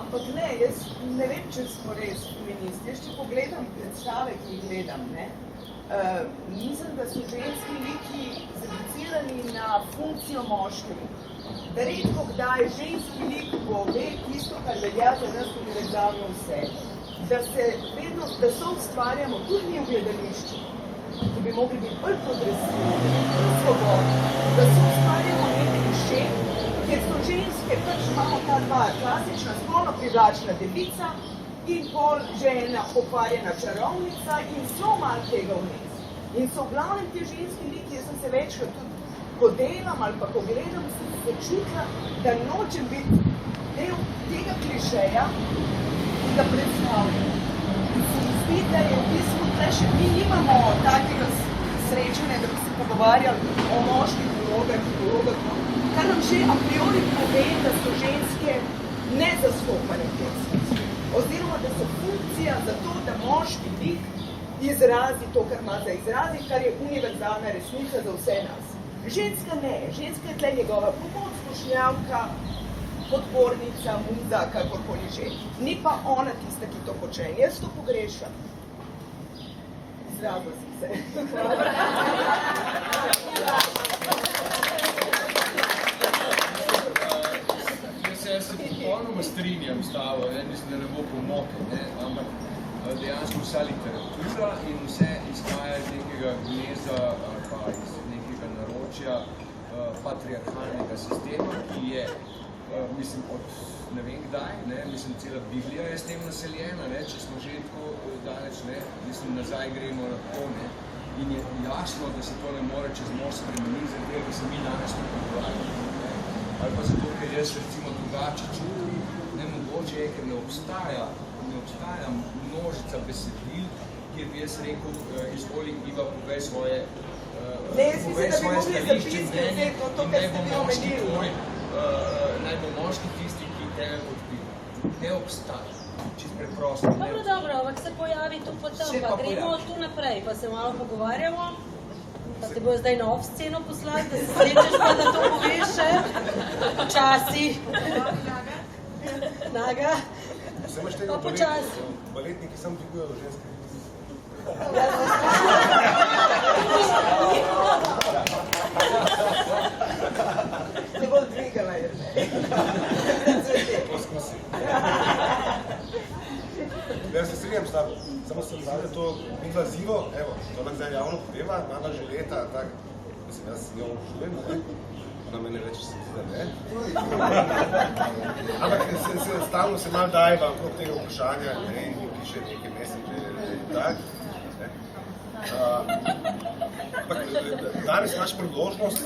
S6: Ampak ne, jaz ne vem, če smo res feministi. Jaz če pogledam predstave, ki jih gledam, mislim, da so ženski liki zreducirani na funkcijo moškega. Da redko kdaj ženski lik pove tisto, kar velja za nas univerzalno vse. Da so ustvarjamo tudi mi v gledališču, ki bi mogli biti bolj progresivni, svobodni, da so ustvarjamo nek kliše, kjer so ženske, pač imamo ta dva klasična, spolno privlačna devica in pol žena pokvarjena čarovnica in zelo malo tega vmes. In so v glavnem te ženski liki, jaz sem se večkrat tudi, ko delam ali pa ko gledam, sem se čutila, da nočem biti del tega klišeja, ki ga predstavljam. In se mi zdi, da je v bistvu tle še mi nimamo takega srečanja, da bi se pogovarjali o moških vlogah, kar nam že a priori pove, da so ženske nezastopane v tem smislu. Oziroma, da so funkcija za to, da moški lik izrazi to, kar ima za izraziti, kar je univerzalna resnica za vse nas. Ženska ne, ženska je tle njegova pomoč, slušnjavka, podpornica, muza, kakorkoli že. Ni pa ona tista, ki to počne. Jaz to pogrešam. Izrazila sem se.
S8: Jaz se popolnoma strinjam s tabo, mislim, da ne bo pomote, ampak dejansko vsa literatura in vse izhaja iz nekega gnezda ali pa iz nekega naročja patriarhalnega sistema, ki je, mislim, od ne vem kdaj, mislim, cela Biblija je s tem naseljena, če smo že tako daleč, mislim, nazaj gremo lahko, in je jasno, da se to ne more čez noč spremeniti, zaradi tega, ker se mi danes to pogovarjamo. Ali pa zato, ker jaz recimo drugače čutim, nemogoče je, ker ne obstaja množica besedil, kjer bi jaz rekel, izvoli Iva, povej svoje stališče mnenje in naj bo moški tisti, ki tebe podpira. Ne obstaja. Čisto preprosto.
S10: Dobro, ampak se pojavi tu potem, pa gremo tu naprej, pa se malo pogovarjamo.
S5: Pa te bojo zdaj na off sceno poslali, da se srečeš pa, da to poveš še? Počasi. Naga. Pa počasi.
S7: Baletniki sam dvigujejo ženske.
S6: Se bo dvigala, jer ne.
S7: Poskusi. Jaz se strinjam s tabo, samo sem zdaj to invazivo, evo, to nam zdaj javno poveva, imamo že leta, tak, mislim, jaz jo obžujem, ne? Ona mene reče, se zdi, da ne. Ampak stalno se malo dajeva okrog tega vprašanja, ne, in piše neke messenger in tak, ne. Ampak danes imaš priložnost,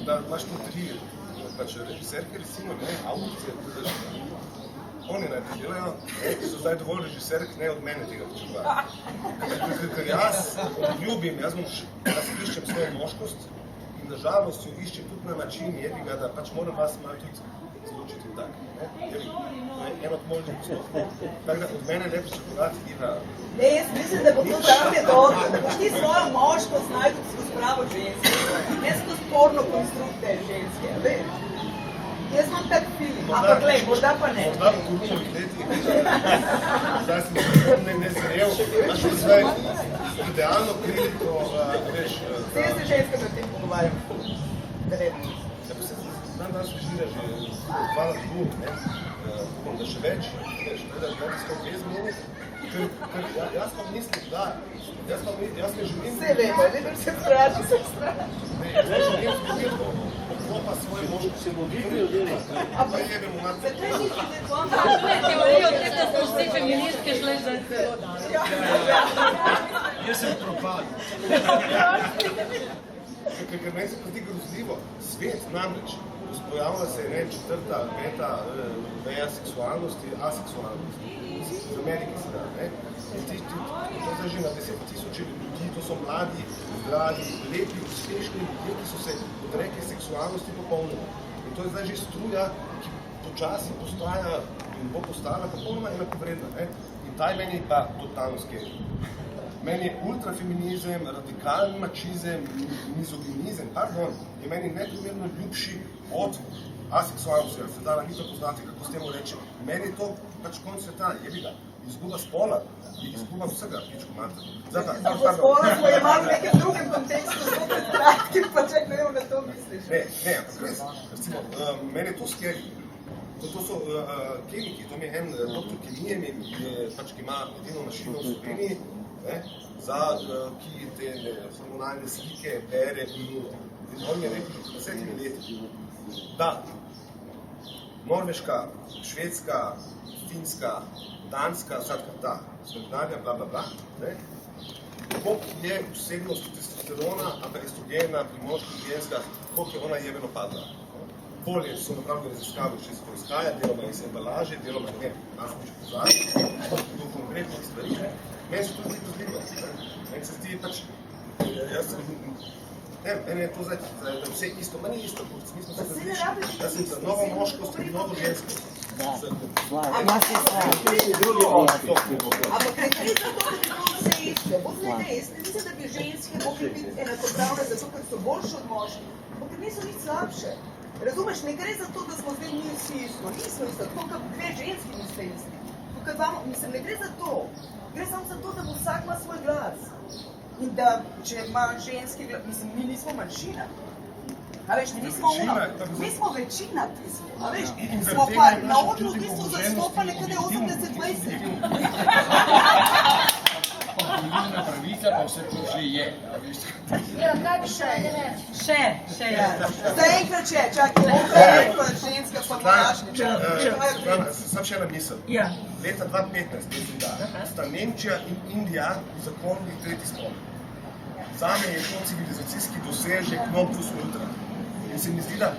S7: da imaš tu tri, pač režiserke, recimo, ne, avtorice, oni naj to delajo, so zdaj dovolj režiserk, ne od mene tega pričakovati. Ker jaz ljubim, jaz iščem svojo moškost in na žalost jo iščem tudi na način, jebiga, da pač moram vas malo tudi zločiti in tak. To je eno od možnih postopkov. Tako da od mene ne pričakovati Ina.
S6: Ne, jaz mislim, da bo to zame dobro, da boš ti svojo moškost najdel skozi pravo ženske, ne skozi porno konstrukte ženske, veš? Jaz imam tak film, ampak glej, morda pa ne.
S7: Morda v kulturnih letih, zdaj sem ne zrel, imaš zdaj idealno kriliko, veš...
S6: Zdaj se ženske na tem pogovarjam, verjetno.
S7: Ja, pa se znam danes režira že 2 let, ne? Upam, da še več, veš, da bi to bez meni, ker jaz pa mislim, da, jaz ne želim...
S6: Vse vemo, ne bom se vprašal, se vprašal.
S7: Ne, jaz želim zgoditi pa svoj moško se bo videl delati. Pa jebemo na to.
S5: Teorijo te, da so vsi feministke šle za celo dan.
S8: Jaz sem propad.
S7: Ker meni se pa zdi grozljivo. Svet namreč, pojavila se je 4., 5. veja seksualnosti, aseksualnosti. V Ameriki se da, ne? To zdaj že na 10.000 ljudi, to so mladi, zdravi, lepi, uspešni ljudje, ki so se odrekli seksualnosti popolnoma. In to je zdaj že struja, ki počasi postaja in bo postala popolnoma enakovredna, ne? In ta je meni pa totalno skeri. Meni je ultrafeminizem, radikalen mačizem, mizoginizem, pardon, je meni neprimerno ljubši od aseksualnosti, ali se dala ni to poznati, kako s temu reče. Meni je to pač konc sveta, jebiga. Izguba spola, izguba vsega, pičko mater.
S6: Ampak spola smo imali v nekem drugem kontekstu, zelo pred kratkim, pa čak ne vem, da to misliš.
S7: Ne, ampak res, recimo, meni je to skeri. To so kemiki, to mi je en doktor kemije, ki ima edino mašino v Sloveniji, ki te hormonalne slike bere in on mi je rekel, že 10 leti, da Norveška, Švedska, Finska, Danska, sadka ta, Skandinavija, bla, bla, bla, koliko je vsebnost testosterona, ampak estrogena pri moških ženskah, koliko je ona jebeno padla. Bolje so napravili raziskave, če se to izhaja, deloma iz embalaže, deloma ne, nas moče pozvati, do konkretnih stvari. Meni se to zdi pozljivo. Meni se zdi pač, meni je to zdaj, da vse isto, meni je isto, mi smo se različni. Jaz sem za novo moškost in novo ženskost.
S6: Ampak ne gre za to, da bi bilo vse isto. Bog ne gre, jaz ne mislim, da bi ženske mogli biti enakopravne, zato ker so boljše od moških, ker niso nič slabše. Razumeš, ne gre za to, da smo zdaj mi vsi isto, nismo isto, tako kot dve ženski niste isti. Mislim, ne gre za to. Gre samo za to, da bo vsak ima svoj glas. In da, če ima ženski glas, mislim, mi nismo manjšina. A veš, mi smo večina, a veš, smo pa na odru v bistvu zastopali, kada je 80-20.
S8: Volilna pravica pa vse to že je.
S6: Še je. Zdaj enkrat še, čakaj, enkrat ženska pa mlašniča.
S7: Sam še ena misel. Leta 2015, mislim da, sta Nemčija in Indija zakonili tretji spol. Zame je to civilizacijski dosežek non plus ultra. In se mi zdi, da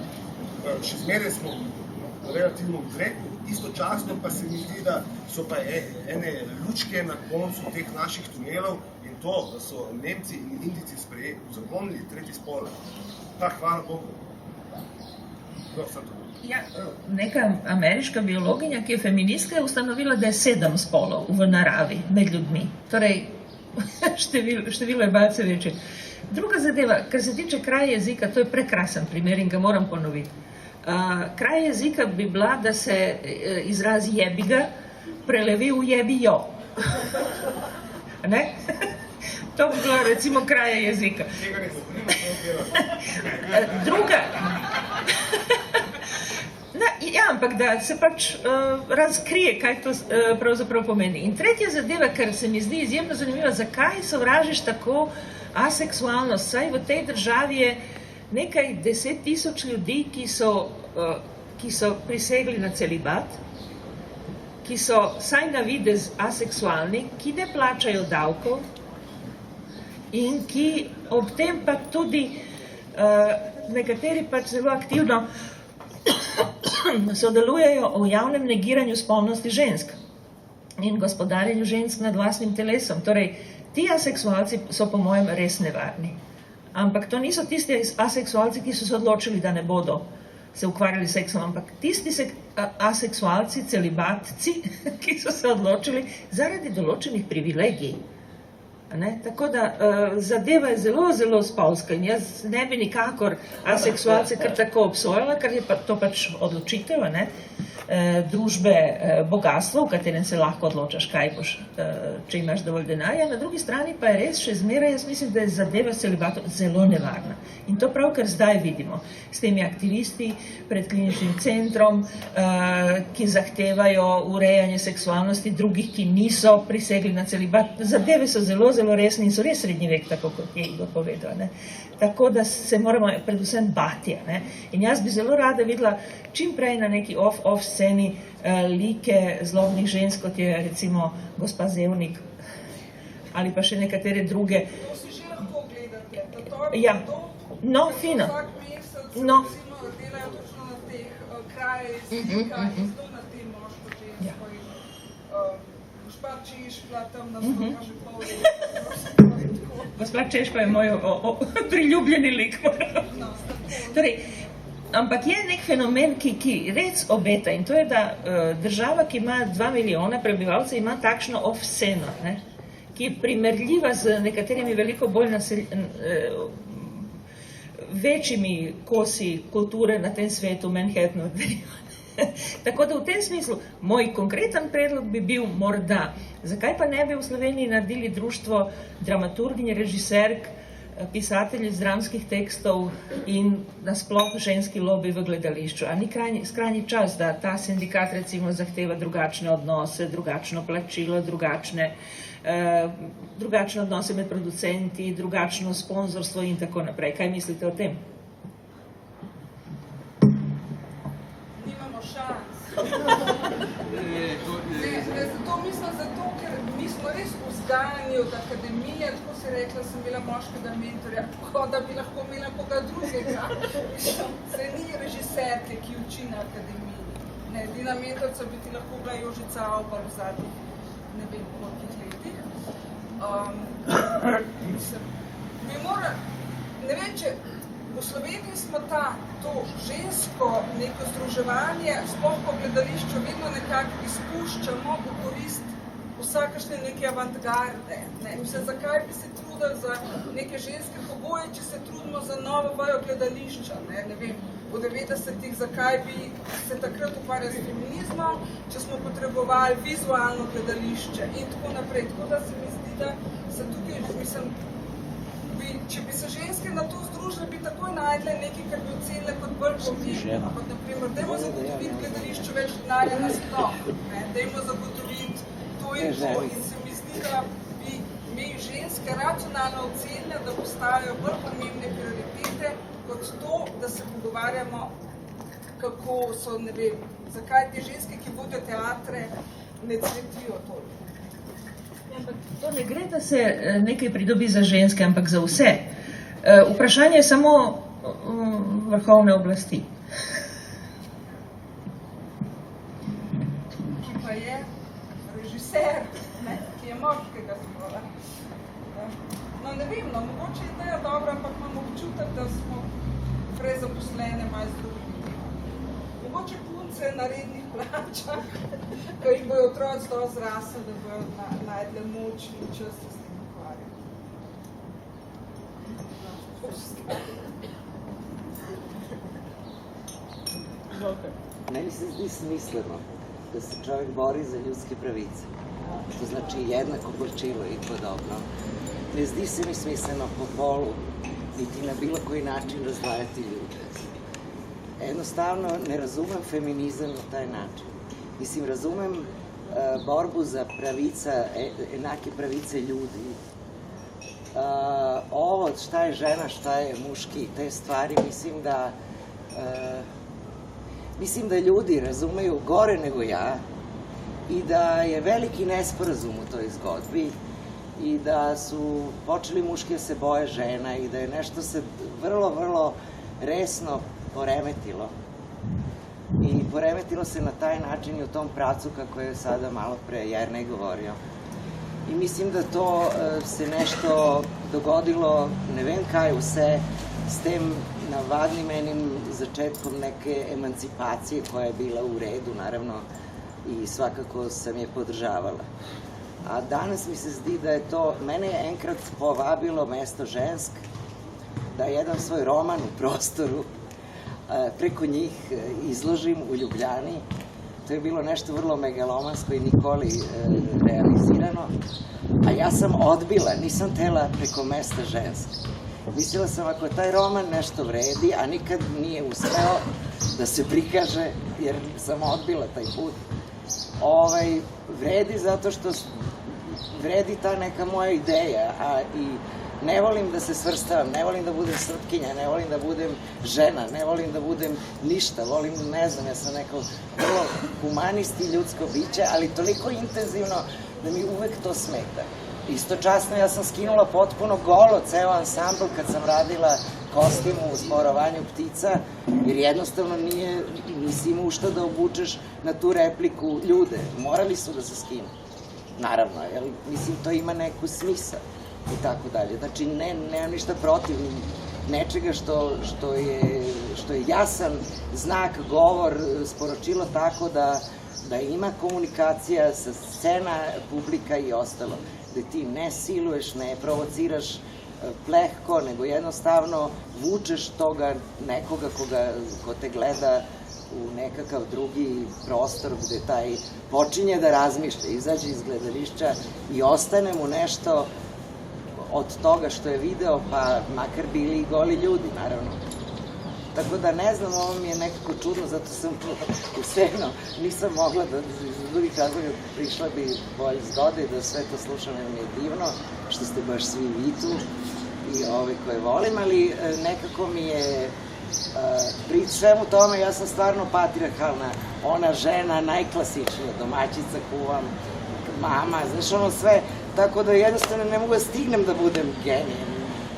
S7: še zmeraj smo relativno v dreku, istočasno pa se mi zdi, da so pa ene lučke na koncu teh naših tunelov in to, da so Nemci in Indijci zakonili tretji spol. Pa hvala Bogu.
S2: Neka ameriška biologinja, ki je feministka, je ustanovila, da je 7 spolov v naravi med ljudmi. Torej, število je malce večje. Druga zadeva, kar se tiče kraja jezika, to je prekrasen primer in ga moram ponoviti. Kraj jezika bi bila, da se izraz jebiga prelevi v jebijo. Ne? To bi bilo recimo kraja jezika. Druga... Ja, ampak da se pač razkrije, kaj to pravzaprav pomeni. In tretja zadeva, kar se mi zdi izjemno zanimiva, zakaj sovražiš tako aseksualnost? Saj v tej državi je nekaj 10 000 ljudi, ki so prisegli na celibat, ki so saj na videz aseksualni, ki ne plačajo davkov in ki ob tem pa tudi nekateri pač zelo aktivno sodelujejo v javnem negiranju spolnosti žensk in gospodarjenju žensk nad vlastnim telesom. Torej, ti aseksualci so po mojem res nevarni. Ampak to niso tisti aseksualci, ki so se odločili, da ne bodo se ukvarjali s seksom, ampak tisti aseksualci, celibatci, ki so se odločili zaradi določenih privilegij. Tako da zadeva je zelo, zelo spolska in jaz ne bi nikakor aseksualce kar tako obsojala, ker je to pač odločitev družbe bogatstva, v katerem se lahko odločaš, kaj boš, če imaš dovolj denarja. Na drugi strani pa je res še zmeraj, jaz mislim, da je zadeva celibatov zelo nevarna. In to prav, kar zdaj vidimo s temi aktivisti pred kliničnim centrom, ki zahtevajo urejanje seksualnosti drugih, ki niso prisegli na celibat. Zadeve so zelo, zelo resne in so res srednji vek, tako kot je Igor povedal. Tako da se moramo predvsem bati. In jaz bi zelo rada videla čim prej na neki off sceni like zlobnih žensk, kot je recimo gospa Zevnik ali pa še nekatere druge.
S6: To si že lahko gledate.
S2: Ja, no, fino.
S6: Vsak mesec
S2: no.
S6: Recimo delajo točno na teh krajih jezika in zelo na tem moško žensko. Gospa Češpla tam nastopa že pol leta.
S2: Gospa Češpla je moj priljubljeni lik. Torej, ampak je nek fenomen, ki res obeta in to je, da država, ki ima 2 milijona prebivalcev, ima takšno off-sceno, ki je primerljiva z nekaterimi veliko bolj večjimi kosi kulture na tem svetu, Manhattanu. Tako da v tem smislu, moj konkreten predlog bi bil morda, zakaj pa ne bi v Sloveniji naredili društvo dramaturginj, režiserk, pisateljic dramskih tekstov in nasploh ženski lobi v gledališču. A ni skrajni čas, da ta sindikat recimo zahteva drugačne odnose, drugačno plačilo, drugačne odnose med producenti, drugačno sponzorstvo in tako naprej. Kaj mislite o tem?
S6: Nimamo šans. Zato, ker mi smo res vzgajani od akademije, tako se rekla, sem bila moškega mentorja, kot da bi lahko imela koga drugega. Se ni režiserke, ki uči na akademiji. Edina mentorca bi ti lahko bila Jožica Avbar v zadnjih, ne vem, kolikih letih. Ne vem, če v Sloveniji smo to žensko neko združevanje, sploh po gledališču, vedno nekako izpuščamo v korist vsakašne neke avantgarde. Zakaj bi se trudili za neke ženske pogoje, če se trudimo za novo vajo gledališča? Ne vem, v 90-ih, zakaj bi se takrat ukvarjali s feminizmom, če smo potrebovali vizualno gledališče in tako naprej. Tako da se mi zdi, da se tukaj, mislim, če bi se ženske na to združile, bi takoj najdle nekaj, kar bi ocenile kot bolj pomembno. Kot naprimer, dajmo zagotoviti gledališču več denarja nasploh, dajmo zagotoviti to in to. In se mi zdi, da bi mi ženske racionalno ocenile, da postajajo bolj pomembne prioritete kot to, da se pogovarjamo, kako so, ne vem, zakaj te ženske, ki vodijo teatre, ne cvetijo toliko.
S2: To ne gre, da se nekaj pridobi za ženske, ampak za vse. Vprašanje je samo vrhovne oblasti.
S6: Ki pa je režiser, ki je moškega spola. No, ne vem, mogoče je ideja dobra, ampak imam občutek, da smo prezaposlene malo z drugimi. Mogoče punce na rednih plačah, ko jih bojo otroci to zrasli, da bojo najdle moč in čas, da se tem ukvarjali.
S10: Meni se zdi smisleno da se čovjek bori za ljudske pravice. To znači jednako plaćilo i podobno. Ne zdi se mi smisleno po polu, niti na bilo koji način razdvajati ljude. Jednostavno ne razumem feminizam na taj način. Mislim, razumem borbu za pravica, jednake pravice ljudi. Ovo šta je žena, šta je muški, te stvari, mislim da ljudi razumeju gore nego ja i da je veliki nesporazum u toj zgodbi i da su počeli muški da se boje žena i da je nešto se vrlo, vrlo resno poremetilo. I poremetilo se na taj način i u tom pravcu kako je sada malo pre Jernej govorio. I mislim da to se nešto dogodilo, ne vem kaj vse, s tem navadnim enim začetkom neke emancipacije koja je bila u redu, naravno, i svakako sam je podržavala. A danas mi se zdi da je to, mene je enkrat povabilo Mesto žensk da jedan svoj roman u prostoru preko njih izložim u Ljubljani. To je bilo nešto vrlo megalomansko i nikoli realizirano. A ja sam odbila, nisam tela preko Mesta žensk. Mislila sam ako taj roman nešto vredi, a nikad nije uspeo da se prikaže, jer sam odbila taj put, vredi zato što vredi ta neka moja ideja, i ne volim da se svrstavam, ne volim da budem srpkinja, ne volim da budem žena, ne volim da budem ništa, volim, ne znam, ja sam neko vrlo humanist i ljudsko biće, ali toliko intenzivno da mi uvek to smeta. Istočasno ja sam skinula potpuno golo ceo ansambl kad sam radila kostim u Zborovanju ptica, jer jednostavno nisi imao šta da obučeš na tu repliku ljude. Morali su da se skinu. Naravno, jer mislim to ima neku smisa i tako dalje. Znači, nemam ništa protiv nečega što je jasan znak, govor, sporočilo tako da ima komunikacija sa scena, publika i ostalo. Da ti ne siluješ, ne provociraš plehko, nego jednostavno vučeš toga nekoga ko te gleda u nekakav drugi prostor gde taj počinje da razmišlja, izađe iz gledališća i ostane mu nešto od toga što je video, pa makar bili i goli ljudi, naravno. Tako da ne znam, ovo mi je nekako čudno, zato sam vseeno nisam mogla da iz drugih razloga prišla bi bolje zgode da sve to slušam, jer mi je divno što ste baš svi vi tu i koje volim, ali nekako mi je pri svemu tome ja sam stvarno patriarhalna, ona žena najklasičnija, domaćica, kuvam, mama, znaš ono sve, tako da jednostavno ne mogu da stignem da budem genij,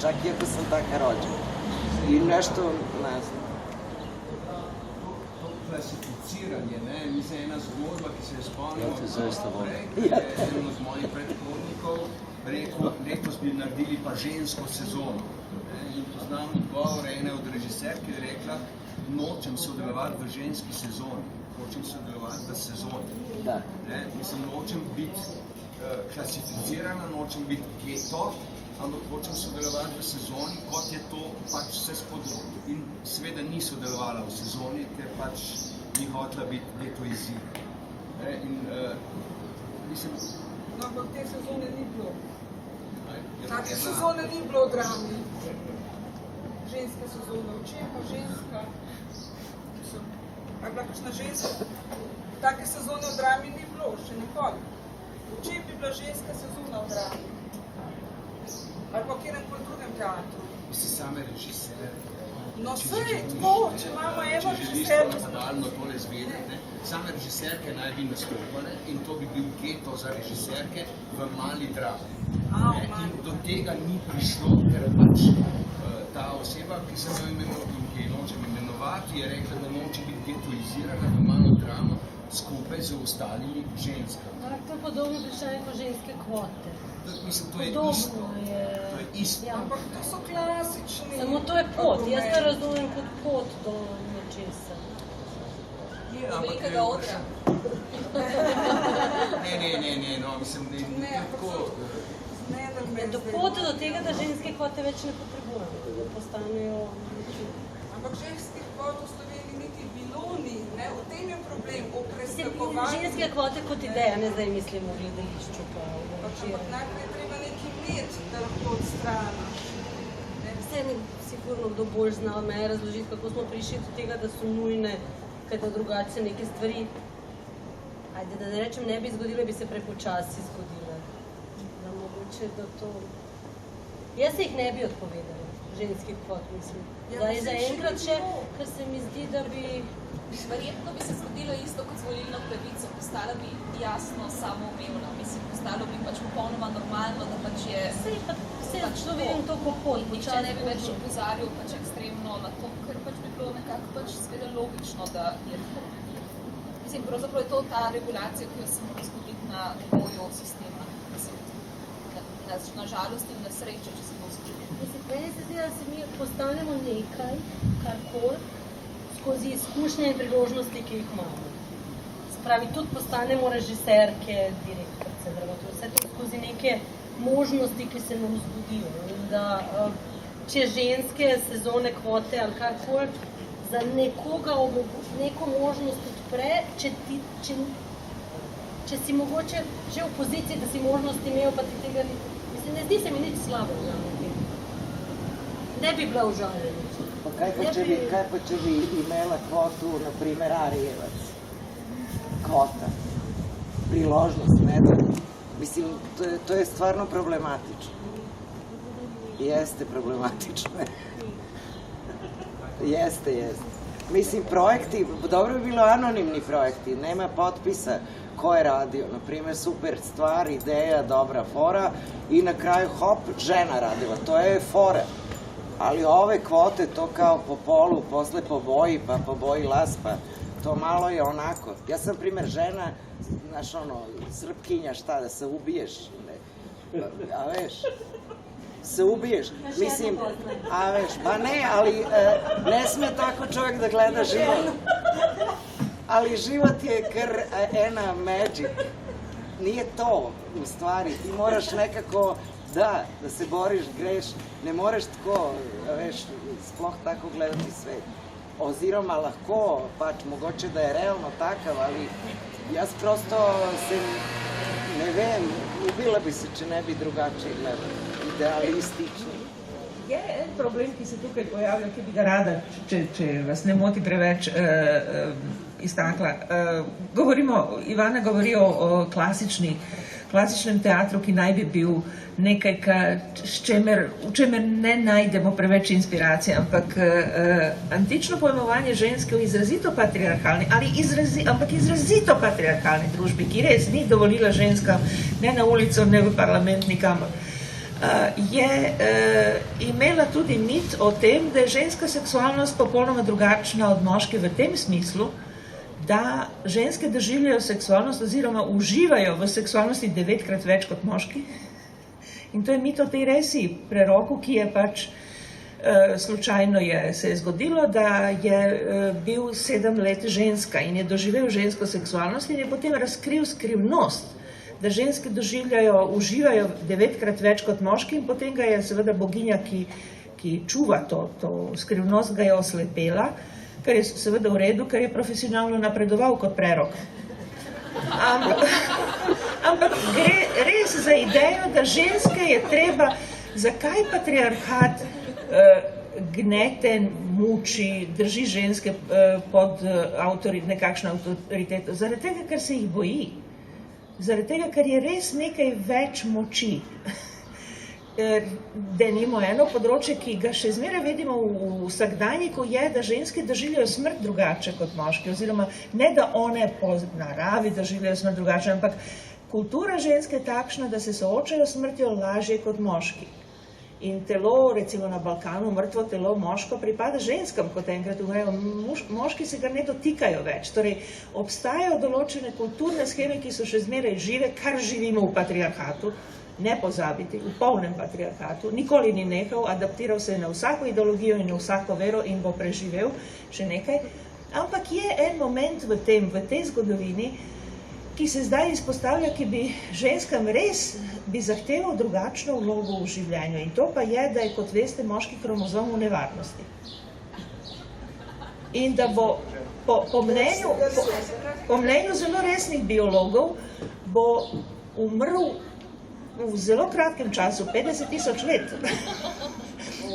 S10: čak i ako sam taka rođena. I nešto, ne znam.
S8: To klasificiranje, mislim, ena zgodba, ki se je spomnila prej, je eno od mojih predhodnikov rekel, letos bi naredili pa žensko sezono. In poznam odgovor ene od režiserk, ki je rekla, nočem sodelovati v ženski sezoni, hočem sodelovati v sezoni. Mislim, nočem biti klasificirana, nočem biti geto, ampak hočem sodelovati v sezoni, kot je to pač vse spodobno. In seveda ni sodelovala v sezoni, ker pač ni hotela biti getoizirana. In mislim...
S6: No, ampak te sezone ni bilo. Take sezone ni bilo v drami. Ženska sezona, v čem pa ženska? Ali bila kakšna ženska? Take sezone v drami ni bilo, še nikoli. V čem bi bila ženska sezona v drami? Ali pa v kjerem drugem teatru.
S8: Si same režiser.
S6: No, sej, tako, če imamo eno režiserko.
S8: Če bi nadaljno tole zvedeti, same režiserke naj bi nastopale in to bi bil geto za režiserke v mali drami. In do tega ni prišlo, ker pač ta oseba, ki sem jo imenoval in ki jo nočem imenovati, je rekla, da noče biti getoizirana v malo dramo skupaj z ostalimi ženskami.
S5: To je podobno vprašanje kot ženske kvote.
S8: Mislim, to je isto. To je isto.
S6: Ampak to so klasični.
S5: Samo to je pot. Jaz to razumem kot pot do nečesa.
S9: Velikega odra.
S8: Ne, mislim, da je tako...
S5: Do pote do tega, da ženske kvote več ne potrebujejo. normalno, da postanejo.
S6: Ampak ženskih kvot v Sloveniji niti bilo ni, ne? V tem je problem, o preslakovanju.
S5: Ženske kvote kot ideja, ne zdaj mislimo v gledališču.
S6: Ampak najprej treba neki imeti, da lahko odstrani.
S5: Vse je sigurno kdo bolj zna me razložiti, kako smo prišli do tega, da so nujne, kaj da drugače neke stvari. Ajde, da ne rečem, ne bi zgodilo, bi se prepočasi zgodilo. Da mogoče, da to... Jaz se jih ne bi odpovedala, ženskih kvot, mislim. Zdaj za enkrat še, ker se mi zdi, da bi...
S9: Verjetno bi se zgodilo isto kot z volilno pravico, postala bi jasno samoumevna, mislim, postalo bi pač popolnoma normalno, da pač je...
S5: Vse človek to kako
S9: nihče ne bi več opozarjal pač ekstremno na to, ker pač bi bilo nekako pač seveda logično, da je tako. Mislim, pravzaprav je to ta regulacija, ki jo se mora zgoditi na nivoju sistema. Mislim, na žalost in na srečo, če se bo zgoditi.
S5: Mislim, meni se zdi, da se mi postanemo nekaj, karkoli, skozi izkušnje in priložnosti, ki jih imamo. Se pravi, tudi postanemo režiserke, direktorce, vse to skozi neke možnosti, ki se nam zgodijo. Da, če ženske sezone kvote ali karkoli za nekoga neko možnost odpre, če si mogoče že v poziciji, da si možnost imel, pa ti tega ni. Mislim, ne zdi se mi nič slabo v tem. Ne bi bila užaljena.
S10: Kaj pa če bi imela kvotu, na primer, Arijevac? Kvota. Priložnost, ne da. Mislim, to je stvarno problematično. Jeste problematično. Jeste. Mislim, projekti, dobro bi bilo anonimni projekti, nema potpisa ko je radio. Naprimer, super stvar, ideja, dobra fora i na kraju, hop, žena radila. To je fora. Ali ove kvote, to kao po polu, posle po boji, pa po boji las, pa to malo je onako. Ja sam, primer, žena, znaš ono, srpkinja, šta, da se ubiješ, a veš, se ubiješ, mislim, a veš, pa ne, ali ne sme tako čovjek da gleda život. Ali život je kar ena magic. Nije to, u stvari, ti moraš nekako, da se boriš, greš, ne moreš tako, veš, sploh tako gledati svet. Oziroma lahko, pač, mogoče da je realno takav, ali jaz prosto se, ne vem, ubila bi se, če ne bi drugače gledala, idealistični.
S2: Je en problem, ki se tukaj pojavlja, ki bi ga rada, če vas ne moti preveč, iztakla. Ivana govori o klasičnem teatru, ki naj bi bil nekaj, v čemer ne najdemo preveč inspiracije, ampak antično pojmovanje ženske v izrazito patriarhalni, ampak izrazito patriarhalni družbi, ki res ni dovolila ženskam ne na ulico, ne v parlament, nikamor, je imela tudi mit o tem, da je ženska seksualnost popolnoma drugačna od moške v tem smislu, da ženske doživljajo seksualnost oziroma uživajo v seksualnosti 9-krat več kot moški. In to je mit o tej resi, preroku, ki je pač slučajno se je zgodilo, da je bil 7 let ženska in je doživel žensko seksualnost in je potem razkril skrivnost, da ženske uživajo 9-krat več kot moški in potem ga je seveda boginja, ki čuva to skrivnost, ga je oslepela, kar je seveda v redu, ker je profesionalno napredoval kot prerok. Ampak gre res za idejo, da ženske je treba, zakaj patriarhat gnete, muči, drži ženske pod nekakšno avtoriteto? Zaradi tega, ker se jih boji. Zaradi tega, ker je res nekaj več moči. Denimo eno področje, ki ga še zmeraj vidimo v vsakdanjiku, je, da ženske doživljajo smrt drugače kot moški, oziroma ne, da one po naravi doživljajo smrt drugače, ampak kultura ženske je takšna, da se soočajo s smrtjo lažje kot moški. In telo, recimo na Balkanu, mrtvo telo moško pripada ženskam, kot enkrat umrejo, moški se ga ne dotikajo več. Torej, obstajajo določene kulturne sheme, ki so še zmeraj žive, kar živimo v patriarhatu, ne pozabiti, v polnem patriarhatu, nikoli ni nehal, adaptiral se je na vsako ideologijo in na vsako vero in bo preživel še nekaj, ampak je en moment v tej zgodovini, ki se zdaj izpostavlja, ki bi ženskam res bi zahteval drugačno vlogo v življenju. In to pa je, da je, kot veste, moški kromozom v nevarnosti. In da bo po mnenju zelo resnih biologov bo umrl v zelo kratkem času, 50.000 let.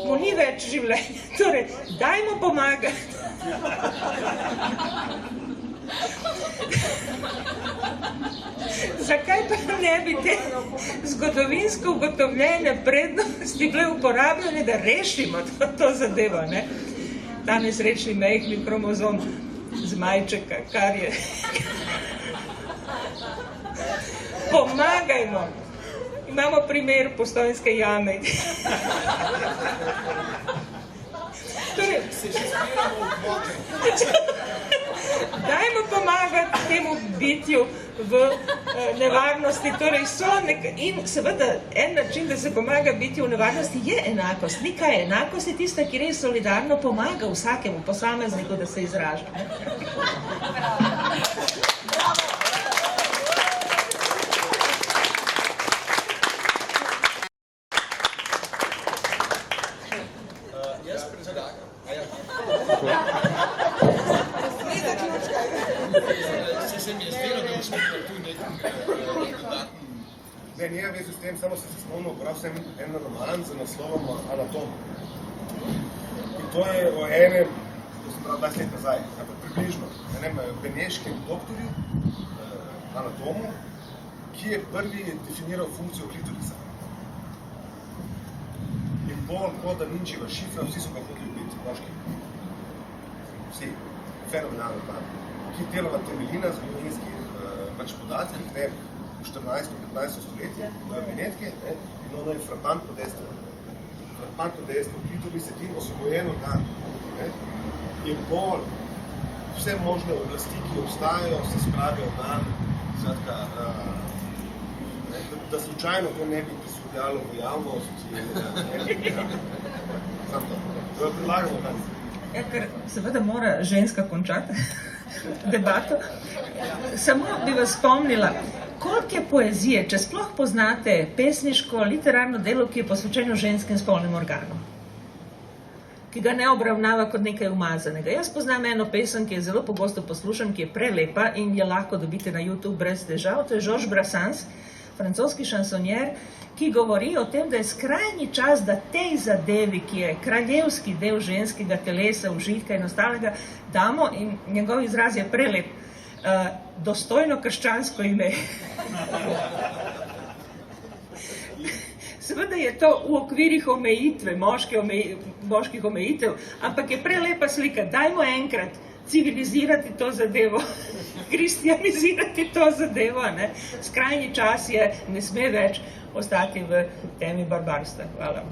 S2: Mu ni več življenja. Torej, dajmo pomagati. Zakaj pa ne bi te zgodovinsko ugotovljene prednosti bile uporabljene, da rešimo to zadevo, ne? Ta nesrečni majhni kromozom z majčeka, kar je. Pomagajmo. Imamo primer Postojnske jame. Torej, dajmo pomagati temu bitju v nevarnosti. Torej, in seveda en način, da se pomaga bitju v nevarnosti, je enakost. Nikaj je enakost, je tista, ki res solidarno pomaga vsakemu posamezniku, da se izraža.
S7: Ne, nije veze s tem, samo se spomnil, prav sem en roman z naslovom Anatom. In to je o enem, to sem prav 20 let nazaj, približno, enem beneškem doktorju, anatomu, ki je prvi definiral funkcijo klitorisa. In bolj kot Da Vinčiva šifra, vsi so ga hoteli biti, moški. Vsi, fenomenalno plan. Ki delava temelji na zgodovinskih podatkih, ne, v 14. in 15. stoletje, v Benetke, in ono je frapantno dejstvo. Frapantno dejstvo, klitoris je tim osvojen organ. In bolj vse možne oblasti, ki obstajajo, se spravijo dan, da slučajno to ne bi prisudjalo v javnost. Sam to. To je predlagano dan.
S2: Ja, ker seveda mora ženska končati debato. Samo bi vas spomnila, koliko je poezije, če sploh poznate pesniško, literarno delo, ki je posvečeno ženskim spolnim organom, ki ga ne obravnava kot nekaj umazanega. Jaz poznam eno pesem, ki je zelo pogosto poslušam, ki je prelepa in je lahko dobite na YouTube brez težav. To je Georges Brassens, francoski šansonjer, ki govori o tem, da je skrajni čas, da tej zadevi, ki je kraljevski del ženskega telesa, užitka in ostalega, damo, in njegov izraz je prelep, dostojno krščansko ime. Seveda je to v okvirih omejitve, moških omejitev, ampak je prelepa slika. Dajmo enkrat civilizirati to zadevo, kristijanizirati to zadevo, ne? Skrajni čas je, ne sme več ostati v temi barbarstva. Hvala.